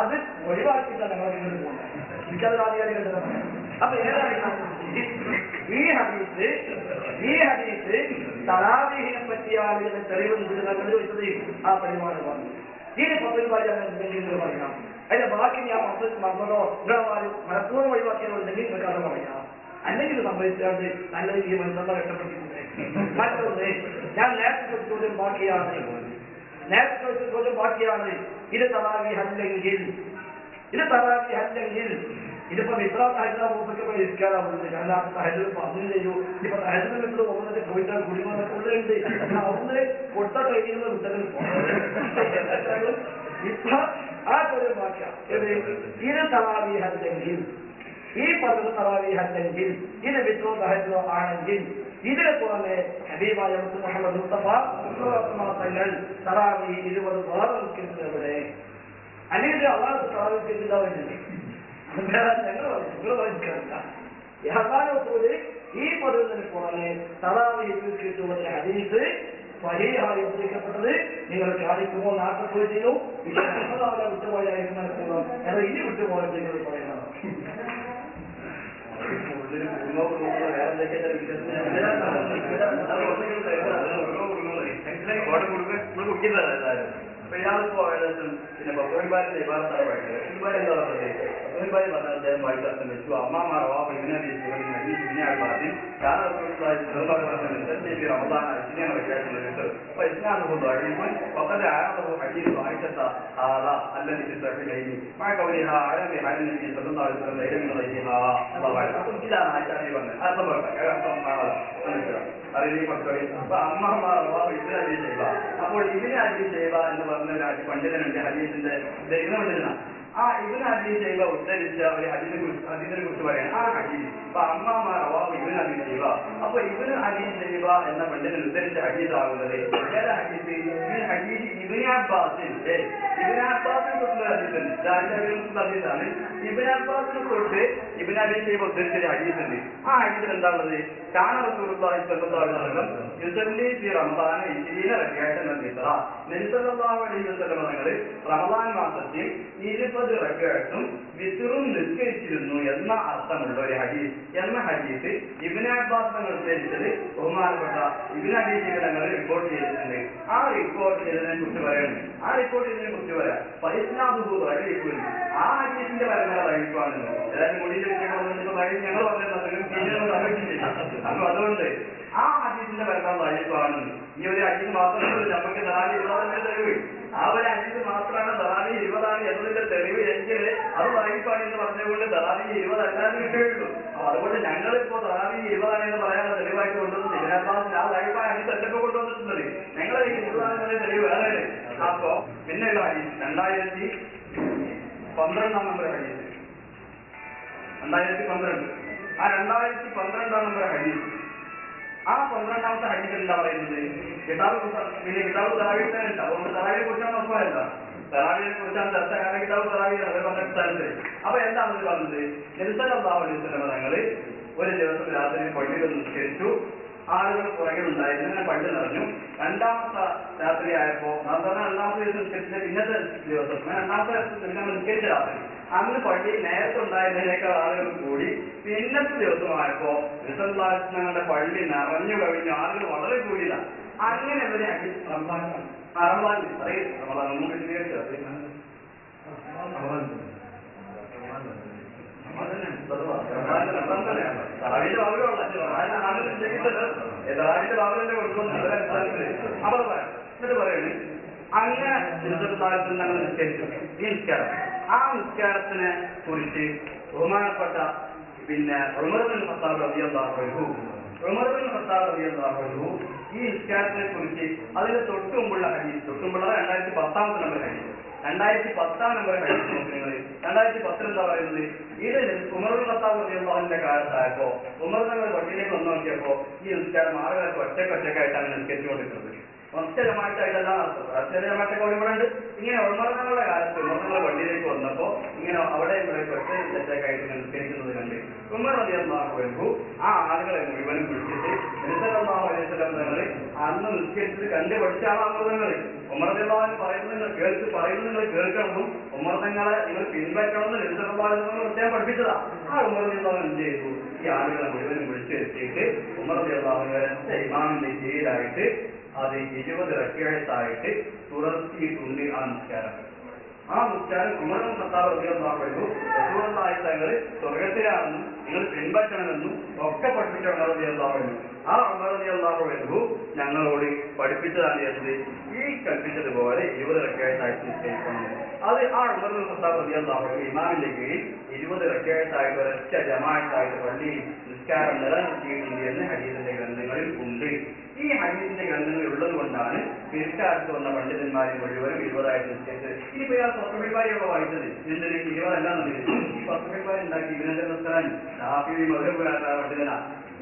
അത് ഒഴിവാക്കിയിട്ടാണ് ഞങ്ങൾ മുന്നോട്ട് പോകുന്നത്. എനിക്കത് ആധികാരികളുടെ. അപ്പൊ ഏതാണ് ഈ ഹദീസ് തറാവീഹിനെ പറ്റിയാണ് ഇതിനെ തെളിവ് കണ്ടുപിടിച്ചത്. ആ പരിപാടി പറഞ്ഞു. ഇനി ഫത്ഹുൽ ബാരി എന്തെങ്കിലും പറയാം. അതിന്റെ ബാക്കി ഞാൻ മറന്നതോ മനഃപൂർവ്വം ഒഴിവാക്കിയതുണ്ടെങ്കിൽ നിങ്ങൾക്ക് അത് പറയാം. അല്ലെങ്കിൽ സംഭവിച്ചാണ്ട് നല്ല രീതിയിൽ മനസ്സിലുള്ള കഷ്ടപ്പെട്ടിട്ടുണ്ട്. മറ്റൊന്ന് ഞാൻ നേരത്തെ ചോദ്യം ബാക്കിയാണ്. ഇത് തറാവീഹ് അല്ലെങ്കിൽ ഇതിപ്പോ ഇസ്ലാം ഹൈദരാബാദ് പോയി ഇരിക്കാറാവുന്നത്. കാരണം ഹൈദരാബാദ് പറഞ്ഞു ചെയ്യൂ. ഇപ്പൊ ഹൈദരാബാദ് പോകുന്നത് പോയിട്ട് കുടിമകളുണ്ട്. അവിടുന്ന് കൊടുത്ത ട്രെയിനിൽ നിന്ന് വിട്ടതിൽ ഇപ്പൊ ആ ചോദ്യം ബാക്കിയാണ്. ഇത് തറാവീഹ് അല്ലെങ്കിൽ ഈ പറഞ്ഞ തറാവീഹ് അല്ലെങ്കിൽ ഇത് വിത്രോ സഹജോ ആണെങ്കിൽ ഇതിനെ പുറമെ ഹബീബായ മുഹമ്മദ് മുസ്തഫ തങ്ങൾ തറാവീഹ് 20 വേറെ നിൽക്കുന്നത് അല്ലെങ്കിൽ അള്ളാഹു തറാവീഹ് ഈ പദവിന് പുറമെ തറാവീഹ് കിട്ടുന്ന ഹദീസ് സ്വഹീഹായി ഉദ്ധരിക്കപ്പെട്ടത് നിങ്ങൾ കാണിക്കുമോ? നാട്ടിൽ ചെയ്യൂ. വിട്ടുപോയായിരുന്നു മനസ്സിലാവും. എന്നാൽ ഇനി വിട്ടുപോയത് നിങ്ങൾ പറയുന്നത് കുടിക്കുന്നത് ഏതായാലും. അപ്പൊ ഇയാളിപ്പോ ഏകദേശം പിന്നെ ബഹുബാലിന്റെ വിഭാഗത്താണ് പഠിച്ചത്. ബഹുബാലി എന്താ പറഞ്ഞത്? ബഹുബാലി പറഞ്ഞ അദ്ദേഹം വായിച്ചർത്ഥം വെച്ചു അമ്മാമാറവാ ഇവനതി പറഞ്ഞു റമദാൻ ഇസ്ലാം വെക്കാറുണ്ട്. അപ്പൊ ഇസ്ലാം അഴിമൻ فقد عرضه حديث عائشة هذا الذي في الصحيحين مع قولها علم عن النبي صلى الله عليه وسلم من غيرها. ഇതാണ് ആചാര്യ പറഞ്ഞത്. അർത്ഥം അപ്പോൾ ഇബിന് അബി ശൈബ എന്ന് പറഞ്ഞ ഒരു പണ്ഡിതനുണ്ട്, ഹദീസിന്റെ പണ്ഡിതനാണ്. ആ ഇബിന് അബി ശൈബ ഉദ്ധരിച്ച ഒരു ഹദീസിനെ കുറിച്ച് പറയാൻ ആ ഹദീസ് അപ്പൊ ഇബിന് അബി ശൈബ. അപ്പൊ ഇബിന് അബി ശൈബ എന്ന പണ്ഡിതൻ ഉദ്ധരിച്ച ഹദീസ് ആകുന്നത് ഏതാ ഹദീസ്? ഈ ഹദീസ് ഇബ്നു അബ്ബാസിൽ ഇബ്നു അബ്ബാസിനെ തൊട്ടുള്ള ഹദീസുണ്ട്. ഹദീസാണ്. ഇബ്നു അബ്ബാസിനെ തൊട്ട് ഇബ്നു അബി ശൈബ ഉദ്ധരിച്ച ഒരു ഹദീസുണ്ട്. ആ ഹദീസിൽ എന്താണുള്ളത്? കാന റസൂലുള്ളാഹി സ്വല്ലല്ലാഹു അലൈഹി വസല്ലം യുസല്ലി ഫി റമദാന 20 റക്അത്തൻ മിസ്റ. നബി സല്ലല്ലാഹു അലൈഹി വസല്ലം തങ്ങൾ റമദാൻ മാസത്തിൽ 20 റക്അത്തും വിത്റും നിസ്കരിച്ചിരുന്നു എന്ന അർത്ഥമുള്ള ഒരു ഹദീസ് എന്ന ഹദീസ് ഇബ്നു അബ്ബാസ് തങ്ങൾ ഉദ്ധരിച്ചത് ബഹുമാനപ്പെട്ട ഇബ്നു അബീ ശൈബ തങ്ങൾ റിപ്പോർട്ട് ചെയ്തിട്ടുണ്ട്. ആ റിപ്പോർട്ട് ചെയ്തതിനെ കുറിച്ച് പറയുന്നത് ആ റിപ്പോർട്ട് ചെയ്തതിനെ കുറിച്ച് പറയാം. പരിസ്നാദുഹു റഹീഖുൻ. ആ ഹദീസിന്റെ പരമ്പര റഹീഖാണ്. ഏതായാലും മുടിയിൽ ഞങ്ങൾ പറഞ്ഞിട്ടുണ്ടെങ്കിലും അപ്പൊ അതുകൊണ്ട് ആ ഹദീസിന്റെ പരമ്പര റഹീഖാണ്. ഈ ഒരു ഹദീസ് മാത്രമല്ല നമുക്ക് തറാവി 20 തെളിവ്. ആ ഒരു ഹദീസ് മാത്രമാണ് തറാവി 20 എന്നതിന്റെ തെളിവ് എങ്കിൽ അത് റഹീഖാണ് എന്ന് പറഞ്ഞുകൊണ്ട് തറാവി 20 അല്ലാതെ കിട്ടുകയുള്ളൂ. അതുകൊണ്ട് ഞങ്ങളിപ്പോ തറാവി 20 എന്ന് പറയാനുള്ള തെളിവായിട്ട് കൊണ്ടുവന്നത് ഇബ്നു അബ്ബാസ് ആ റഹീഖായ ഹദീസ് എന്തൊക്കെ കൊണ്ടുവന്നിട്ടുള്ളത് ഞങ്ങളെ ഈ 20 തെളിവ് വേറെ. അപ്പോ പിന്നെ ഒരു ഹദീസ് 2012 നമ്പർ ഹദീസ് 2012 ആ 2012 നമ്പർ ഹദീസ് ആ 12ാമത്തെ ഹദീസ് എന്താ പറയുന്നത്? പിന്നെ കിതാബ് തറാവീഹ് തന്നെ ഉണ്ട്. അതുകൊണ്ട് തറാവീഹിനെ കുറിച്ചാണ് നോക്കാറില്ല. തറാവീഹിനെ കുറിച്ചാണ് ചർച്ച. കാരണം കിതാബ് തറാവീഹ് സ്ഥലത്ത് അപ്പൊ എന്താണ് പറഞ്ഞത്? നബി സല്ലല്ലാഹു അലൈഹി വസല്ലം തങ്ങള് ഒരു ദിവസം രാത്രി പള്ളിയിൽ നിസ്കരിച്ചു. ആളുകൾ പുറകിലുണ്ടായിരുന്നു. ഇങ്ങനെ പള്ളി നിറഞ്ഞു. രണ്ടാമത്തെ രാത്രി ആയപ്പോ രണ്ടാമത്തെ ദിവസം നിസ്കരിച്ച ഇന്നത്തെ ദിവസം രണ്ടാമത്തെ നിസ്കരിച്ച രാത്രി അന്ന് പള്ളി നേരത്തെ ഉണ്ടായിരുന്നതിനേക്കാൾ ആളുകൾ കൂടി. പിന്നത്തെ ദിവസമായപ്പോ വിസർജനങ്ങളുടെ പള്ളി നിറഞ്ഞു കഴിഞ്ഞു. ആളുകൾ വളരെ കൂടിയില്ല. അങ്ങനെ ഒരു റമദാൻ പറയണേ. അങ്ങനെ ഞങ്ങൾ നിസ്കരിച്ചു. ഈ നിസ്കാരം ആ നിസ്കാരത്തിനെ കുറിച്ച് ബഹുമാനപ്പെട്ട പിന്നെ ഉമർ ബിൻ ഖത്താബ് റളിയല്ലാഹു അൻഹു ഈ നിസ്കാരത്തിനെ കുറിച്ച് അതിന്റെ തൊട്ടുമുമ്പുള്ള ഹദീസ് 2010 നമ്പർ ഹദീസ് 2010 നമ്പർ ഹദീസ് നോക്കി നിങ്ങൾ. 2010 എന്താ പറയുന്നത്? ഇത് ഉമർ ബിൻ ഖത്താബ് റളിയല്ലാഹു അൻഹുവിന്റെ കാലത്തായപ്പോ ഉമർ തങ്ങൾ പള്ളിയിലേക്ക് വന്നു നോക്കിയപ്പോ ഈ നിസ്കാരം ആളുകളൊക്കെ ഒറ്റക്കൊറ്റക്കായിട്ടാണ് നിസ്കരിച്ചുകൊണ്ടിരിക്കുന്നത്. ഒറ്റ ജമാഅത്തായിട്ടല്ല നടത്തുന്നത്. ഒറ്റ ജമാഅത്തൊക്കെ ഒരുപാടുണ്ട്. ഇങ്ങനെ ഉമറുകളുടെ കാലത്ത് ഉമറുകളുടെ പള്ളിയിലേക്ക് വന്നപ്പോ ഇങ്ങനെ അവിടെ ഇവിടെ ഒറ്റ തെറ്റായിട്ട് നിസ്കരിക്കുന്നത് കണ്ട് ഉമർ റളിയല്ലാഹു അൻഹു ആ ആളുകളെ മുഴുവനും വിളിച്ചിട്ട് നബി സല്ലല്ലാഹു അലൈഹി വസല്ലം തങ്ങൾ അന്ന് നിസ്കരിച്ചത് കണ്ട് പഠിച്ച ആളാണ് തങ്ങൾ. ഉമർ റളിയല്ലാഹു അൻഹു പറയുന്നത് നിങ്ങൾ കേൾക്കണം. ഉമർ തങ്ങളെ നിങ്ങൾ പിൻപറ്റണമെന്ന് നബി സല്ലല്ലാഹു അലൈഹി വസല്ലം പ്രത്യേകം പഠിപ്പിച്ചതാ. ആ ഉമർ റളിയല്ലാഹു അൻഹു എന്ത് ചെയ്തു? ഈ ആളുകളെ മുഴുവനും വിളിച്ചു വരുത്തിയിട്ട് ഉമർ റളിയല്ലാഹു അൻഹു ഒരൊറ്റ ഇമാമിന്റെ കീഴിലായിട്ട് അത് 20 റക്അത്തായിട്ട് തുടർത്തിയിട്ടുണ്ട്. ആ നിസ്കാരം ഉമർ ബിൻ ഖത്താബ് റളിയല്ലാഹു അൻഹു റസൂലുള്ളാഹി തങ്ങൾ സ്വർഗ്ഗത്തിലാണെന്നും നിങ്ങൾ പിൻപറ്റണമെന്നും ഒക്കെ പഠിപ്പിച്ച ഉമർ റളിയല്ലാഹു അൻഹു. ആ ഉമർ റളിയല്ലാഹു അൻഹു ഞങ്ങളോട് പഠിപ്പിച്ചതാണ് ചെയ്തത്. ഈ കൽപ്പിച്ചതുപോലെ 20 റക്അത്തായിട്ട് നിസ്കരിക്കണം. അത് ആ ഉമർ ബിൻ ഖത്താബ് റളിയല്ലാഹു അൻഹു ഇമാമിന്റെ കീഴിൽ 20 റക്അത്തായിട്ട് ഒരൊറ്റ ജമാഅത്തായിട്ട് പള്ളിയിൽ നിസ്കാരം നിലനിർത്തിയിട്ടുണ്ട് എന്ന് ഹദീസിന്റെ ഗ്രന്ഥങ്ങളിൽ ഉണ്ട്. ഈ ഹദീസിന്റെ ഗ്രന്ഥങ്ങൾ ഉള്ളത് കൊണ്ടാണ് പിൽക്കാലത്ത് വന്ന പണ്ഡിതന്മാരെ മുഴുവനും 20 നിശ്ചയിച്ചത്. ഇനിയിപ്പോ ഇയാൾ പത്തുമിൽമാരെയൊക്കെ വായിച്ചത് എന്തിന് 20 അല്ലാന്നുണ്ടെങ്കിൽ ഈ പത്തുമിൽമാരെ ഉണ്ടാക്കി ഇവരുടെ നസ്രാനി ഷാഫി മദ്ഹബുകാരനായ പണ്ഡിതനാ.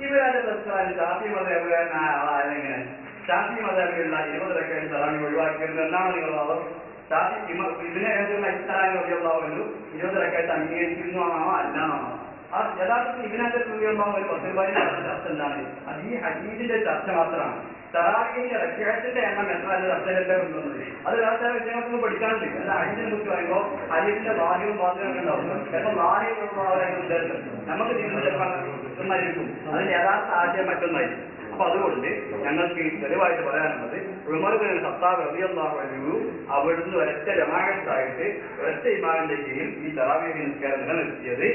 ഇവരുടെ നസ്രാനി ഷാഫി മദ്ഹബുകാരനായ ആളായെങ്ങനെ ഷാഫി മദ്ഹബിലുള്ള 20 റക്അത്ത് തറാവീഹ് ഒഴിവാക്കിയത് എന്നാണ് നിങ്ങൾ വാദം? ഷാഫി ഇതിനെ അടിസ്ഥാനം 20 റക്അത്ത് അംഗീകരിക്കുന്നു ആണോ അല്ലാണോ? ആ യഥാർത്ഥത്തിൽ ഇതിനകത്ത് ഒരു പത്തുമിൽമാരുടെ ചർച്ച എന്താണ്? അത് ഈ ഹദീസിന്റെ ചർച്ച മാത്രമാണ്. തറാവീഹിന്റെ റക്അത്തിന്റെ എണ്ണം എത്ര ചർച്ചയിലെല്ലാം ഉണ്ടെന്നത് അത് വേറെ വിഷയങ്ങൾക്കൊന്നും പഠിക്കാനുണ്ട്. അല്ല ഹദീസിനെ കുറിച്ച് പറയുമ്പോൾ ഹദീസിന്റെ ഭാഗ്യവും ബാധ്യതയൊക്കെ ഉണ്ടാവും. ചിലപ്പോൾ ഭാഗ്യം ഉദ്ദേശം നമുക്ക് ചെയ്യുന്നത് ചിലപ്പോൾ കിട്ടുന്നതായിരിക്കും. അതിന്റെ യഥാർത്ഥ ആശയം മറ്റൊന്നായിരിക്കും. അപ്പൊ അതുകൊണ്ട് ഞങ്ങൾക്ക് തെളിവായിട്ട് പറയാനുള്ളത് ഉമർ ബിൻ ഖത്താബ് റളിയല്ലാഹു അൻഹു അവിടുന്ന് ഒരൊറ്റ ജമാഅത്തായിട്ട് ഒരൊറ്റ ഇമാമിന്റെ കീഴിൽ ഈ തറാവീഹ് നിസ്കാരം നിലനിർത്തിയത്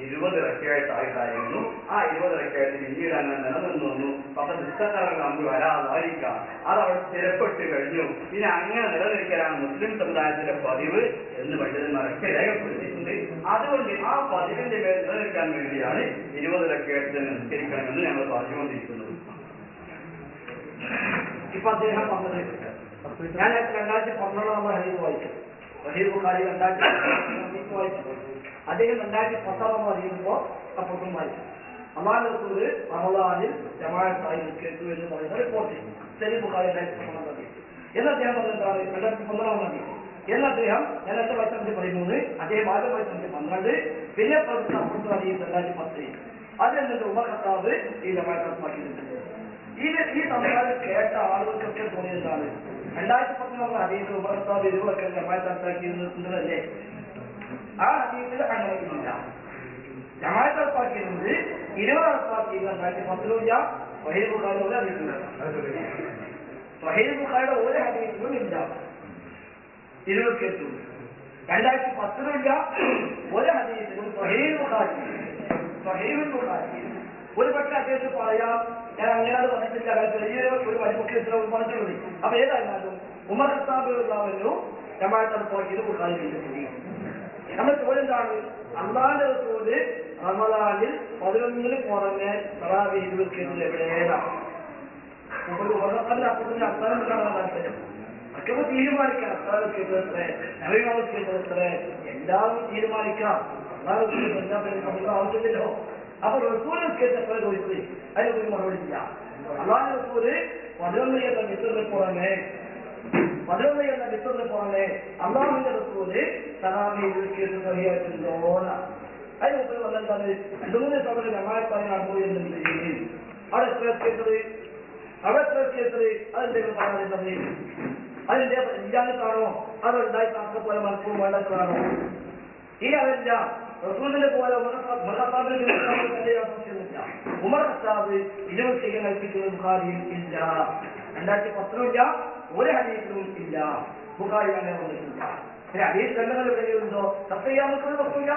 20 റക്അത്തായിട്ടായിരുന്നു. ആ 20 റക്അത്ത് പിന്നീട് അങ്ങനെ നിലനിന്നു വന്നു. പക്ഷെ നിസ്കാരം വരാതായിരിക്കാം, അത് അവിടെ സ്ഥിരപ്പെട്ട് കഴിഞ്ഞു. ഇനി അങ്ങനെ നിലനിൽക്കലാണ് മുസ്ലിം സമുദായത്തിന്റെ പതിവ് എന്ന് പണ്ഡിതന്മാരൊക്കെ രേഖപ്പെടുത്തിയിട്ടുണ്ട്. അതുകൊണ്ട് ആ പതിവിന്റെ മേൽ നിലനിൽക്കാൻ വേണ്ടിയാണ് 20 റക്അത്ത് നിസ്കരിക്കണമെന്ന് ഞങ്ങൾ പറഞ്ഞുകൊണ്ടിരിക്കുന്നത്. ഇപ്പൊ അദ്ദേഹം പറഞ്ഞത് ഞാൻ 2012 ഹദീസ് വായിച്ചു. സഹീഹ് ബുഖാരി 2010 വായിച്ചു. അദ്ദേഹം 2010 അറിയുമ്പോൾ അപ്പുറത്തും വായിച്ചു. അല്ലാഹുവിന്റെ റസൂൽ റമളാനിൽ ജമാഅത്തായി നിസ്കരിച്ചു എന്ന് പറയുന്ന റിപ്പോർട്ട് സഹീഹ് ബുഖാരി 2010 എന്ന് അദ്ദേഹം പറഞ്ഞതാണ് 2012 എന്ന് അദ്ദേഹം 2013 അദ്ദേഹം ആദ്യം വായിച്ചത് 12 പിന്നെ അപ്പുറത്ത് അറിയുന്നത് 2010. അതെന്നിട്ട് ഉമർ ഖത്താബ് ഈ ജമാഅത്ത് നടപ്പാക്കിയിട്ടുണ്ട്. ഈ സംസാരം കേട്ട ആളുകൾക്കൊക്കെ തോന്നിയതാണ് 2010 ഹദീസ് ഉമർ ഖത്താബ് 20 ജമാഅത്ത് നടപ്പാക്കിയിരുന്നതല്ലേ? ആ ഹദീസിൽ അങ്ങനെയില്ല. ജമാഅത്ത് നടപ്പാക്കിയിരുന്നത് 20 നടപ്പാക്കിയിരുന്ന 2010 സഹീഹ് ബുഖാരിയുടെ ഒരു ഹദീസിലാണ്. സഹീഹ് ബുഖാരിയുടെ ഒരു ഹദീസിലും ഇല്ല 20 കേട്ടു. 2010 ഒരു ഹദീസിലും സഹീഹ് ബുഖാരി ഒരു പക്ഷേ അദ്ദേഹത്തിന് പറയാം ഞാൻ അങ്ങനെയാണ് പറഞ്ഞിട്ടില്ല, ചെറിയൊരു വലിപ്പൊക്കെ പറഞ്ഞിട്ടുള്ളത്. അപ്പൊ ഏതായിരുന്നാലും ഉമർ ഖത്താബ് ജമാഅത്ത് നടപ്പാക്കിയത് ബുഖാരി ചെയ്തിട്ടുണ്ട്. നമ്മുടെ ചോദ്യം എന്താണ്? അല്ലാഹുവിന്റെ റസൂല് റമളാനിൽ 11 പുറമെ തറാവീഹ് നിസ്കരിച്ചത് എവിടെയാണ്? ഉമർ ഖത്താബിന്റെ അപ്പുറത്തിന്റെ അസ്ഥാനം കാണാൻ താല്പര്യം ഒക്കെ തീരുമാനിക്കാം. അസ്ഥാനം കേട്ടത് നബിമാവ് കേട്ടത് എല്ലാവരും തീരുമാനിക്കാം. ആവശ്യമില്ലല്ലോ. അപ്പൊ റസൂൽ കേട്ടപ്പോൾ ചോദിച്ചത് അതിനൊരു മറുപടി ഇല്ല. അല്ലാഹുവിന്റെ റസൂല് 11 എന്ന മിത്രത്തിന് പുറമെ അല്ലാഹുവിന്റെ റസൂല് തറാവീഹ് കേട്ടത് അറിയാറ്റുണ്ടോ? അതിന് മുമ്പിൽ വന്നെന്താണ് 2-3 തവണ ജമാഅത്തായി നടന്നുപോയിരുന്നെങ്കിൽ അവിടെ കേട്ടത് അതെന്തെങ്കിലും പറയാനുള്ളത് അതിന്റെ ഇല്ലാഞ്ഞിട്ടാണോ അതോ ഉണ്ടായി താക്കപ്പോലെ മനസ്സും വേണ്ടതാണോ? ഈ അതല്ല റസൂലിനെ പോലെ ഉമർ ഖത്താബ് 20 കൽപ്പിക്കുന്നത് ബുഖാരിയിൽ ഇല്ല. 2010 ഇല്ല, ഒരു ഹദീസിലും ഇല്ല. ബുഖാരി അങ്ങനെ വന്നിട്ടില്ല. ഹദീസ് ഗ്രന്ഥങ്ങളിൽ കഴിയുന്നുണ്ടോ? സത്യാമത്തിന് വസ്തുല്ല.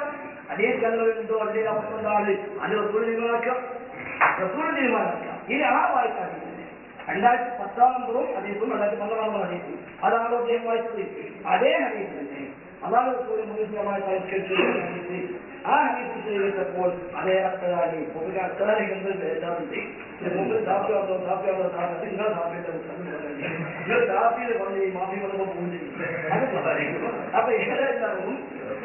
ഹദീസ് ഗ്രന്ഥങ്ങളുണ്ടോ? അതിന്റെ അവസ്ഥ എന്താണ്? അത് റസൂൽ തീരുമാനിക്കാം. ഇനി ആ വായിക്കാൻ 2010 ഹദീസും 2012 ഹദീസും അതാണോ അദ്ദേഹം വായിച്ചത്? അതേ ഹദീസ് തന്നെ അല്ലാഹു റസൂൽ മുസ്ലിമായി സംസ്കരിച്ചു. ആ ഹദീസ് ചെയ്തപ്പോൾ അതേ അത്തരാണി അത്തരാണി എഴുതാറുണ്ട്. മുമ്പ് സാഫിയാവുന്ന നിങ്ങൾ സാഫിയുടെ പറഞ്ഞ് ഈ മാഫി വന്നപ്പോൾ പോകുന്നില്ല. അപ്പൊ ഏതായാലും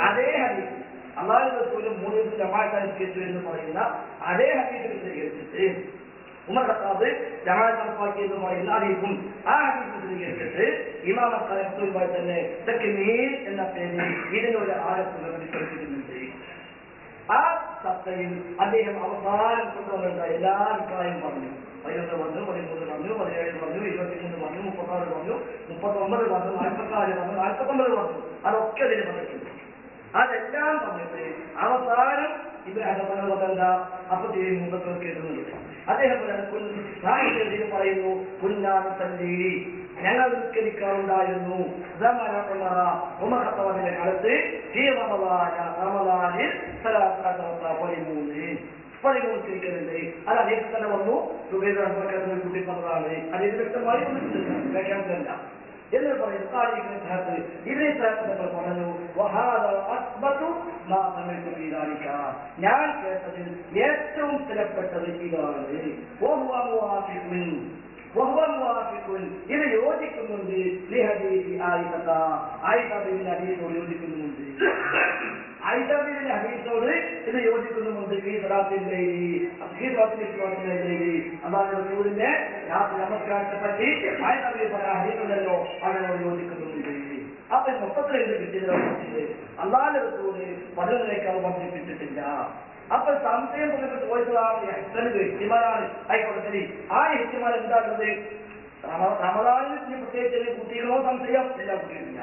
അതേ ഹദീസ് അല്ലാഹു റസൂൽ മൂന്ന് ജമാഅത്ത് സംസ്കരിച്ചു എന്ന് പറയുന്ന അതേ ഹദീസ് വിശദീകരിച്ചിട്ട് ഉമർ ഖത്താബ് ജമാഅത്ത് നടപ്പാക്കി എന്ന് പറയുന്ന ഹദീസും ആ ഹദീസ് വിശദീകരിച്ചിട്ട് ഇമാം അബ്ദുൽ തന്നെ തക്മീൽ എന്ന പേരിൽ ഇതിനൊരു ആയത്ത് നിർദ്ദേശിക്കുന്നുണ്ട്. ആ സത്തയിൽ അദ്ദേഹം അവസാനം കൊണ്ടുവന്ന എല്ലാ അഭിപ്രായവും പറഞ്ഞു. 11 പറഞ്ഞു, 13 പറഞ്ഞു, 17 പറഞ്ഞു, 23 പറഞ്ഞു, 36 പറഞ്ഞു, 39 പറഞ്ഞു, 44 പറഞ്ഞു, 49 പറഞ്ഞു. അതൊക്കെ അതിന് പറഞ്ഞിട്ടുണ്ട്. അതെല്ലാം പറഞ്ഞിട്ട് അവസാനം ഇത് അടപട അപ്പൊ മുമ്പത്തെ കേൾക്കുന്നുണ്ട്. അദ്ദേഹം പറയുന്നു കുഞ്ഞാത്തല്ലി ഞങ്ങൾ നിസ്കരിക്കാറുണ്ടായിരുന്നു ഉമർ ഖത്താബിന്റെ കാലത്ത് റമളാനിൽ 13 തിരിക്കുന്നുണ്ട്. അത് അദ്ദേഹം തന്നെ വന്നു. കുട്ടി പറഞ്ഞതാണ്. അദ്ദേഹം വ്യക്തമായി വന്നിട്ടുണ്ട്. വ്യാഖ്യാനത്തിലല്ല എന്ന് പറയുന്നു. ഇതിനെ പറഞ്ഞു ഞാൻ കേട്ടതിൽ ഏറ്റവും സ്ഥിരപ്പെട്ടത് ഇതാണ്. ഇത് യോജിക്കുന്നുണ്ട്. ഹദീസോട് യോജിക്കുന്നുണ്ട്. ആയിഷാബിന്റെ ഹദീസോട് ഇത് യോജിക്കുന്നുമുണ്ട്. ഈ സലാത്തിന്റെ അതാണ് റസൂലിന്റെ നമസ്കാരത്തെ പറ്റി ആയിഷാബി പറഞ്ഞ ഹദീസുണ്ടല്ലോ അതിനോട് യോജിക്കുന്നുണ്ട്. അപ്പൊ മൊത്തത്തിൽ എന്ത് കിട്ടിയത്? അല്ലാഹുവിന്റെ റസൂല് 11 വർദ്ധിപ്പിച്ചിട്ടില്ല. അപ്പൊ സംശയം പറഞ്ഞിട്ട് ചോദിച്ചതാണ് ഇഹ്തിമാലാണ്. ആയിക്കോട്ടെ ശരി. ആ ഇഹ്തിമാൽ എന്താണുള്ളത്? റമളാനിൽ പ്രത്യേകിച്ച് കുട്ടികളോ സംശയം ഇല്ല, കുട്ടികളില്ല.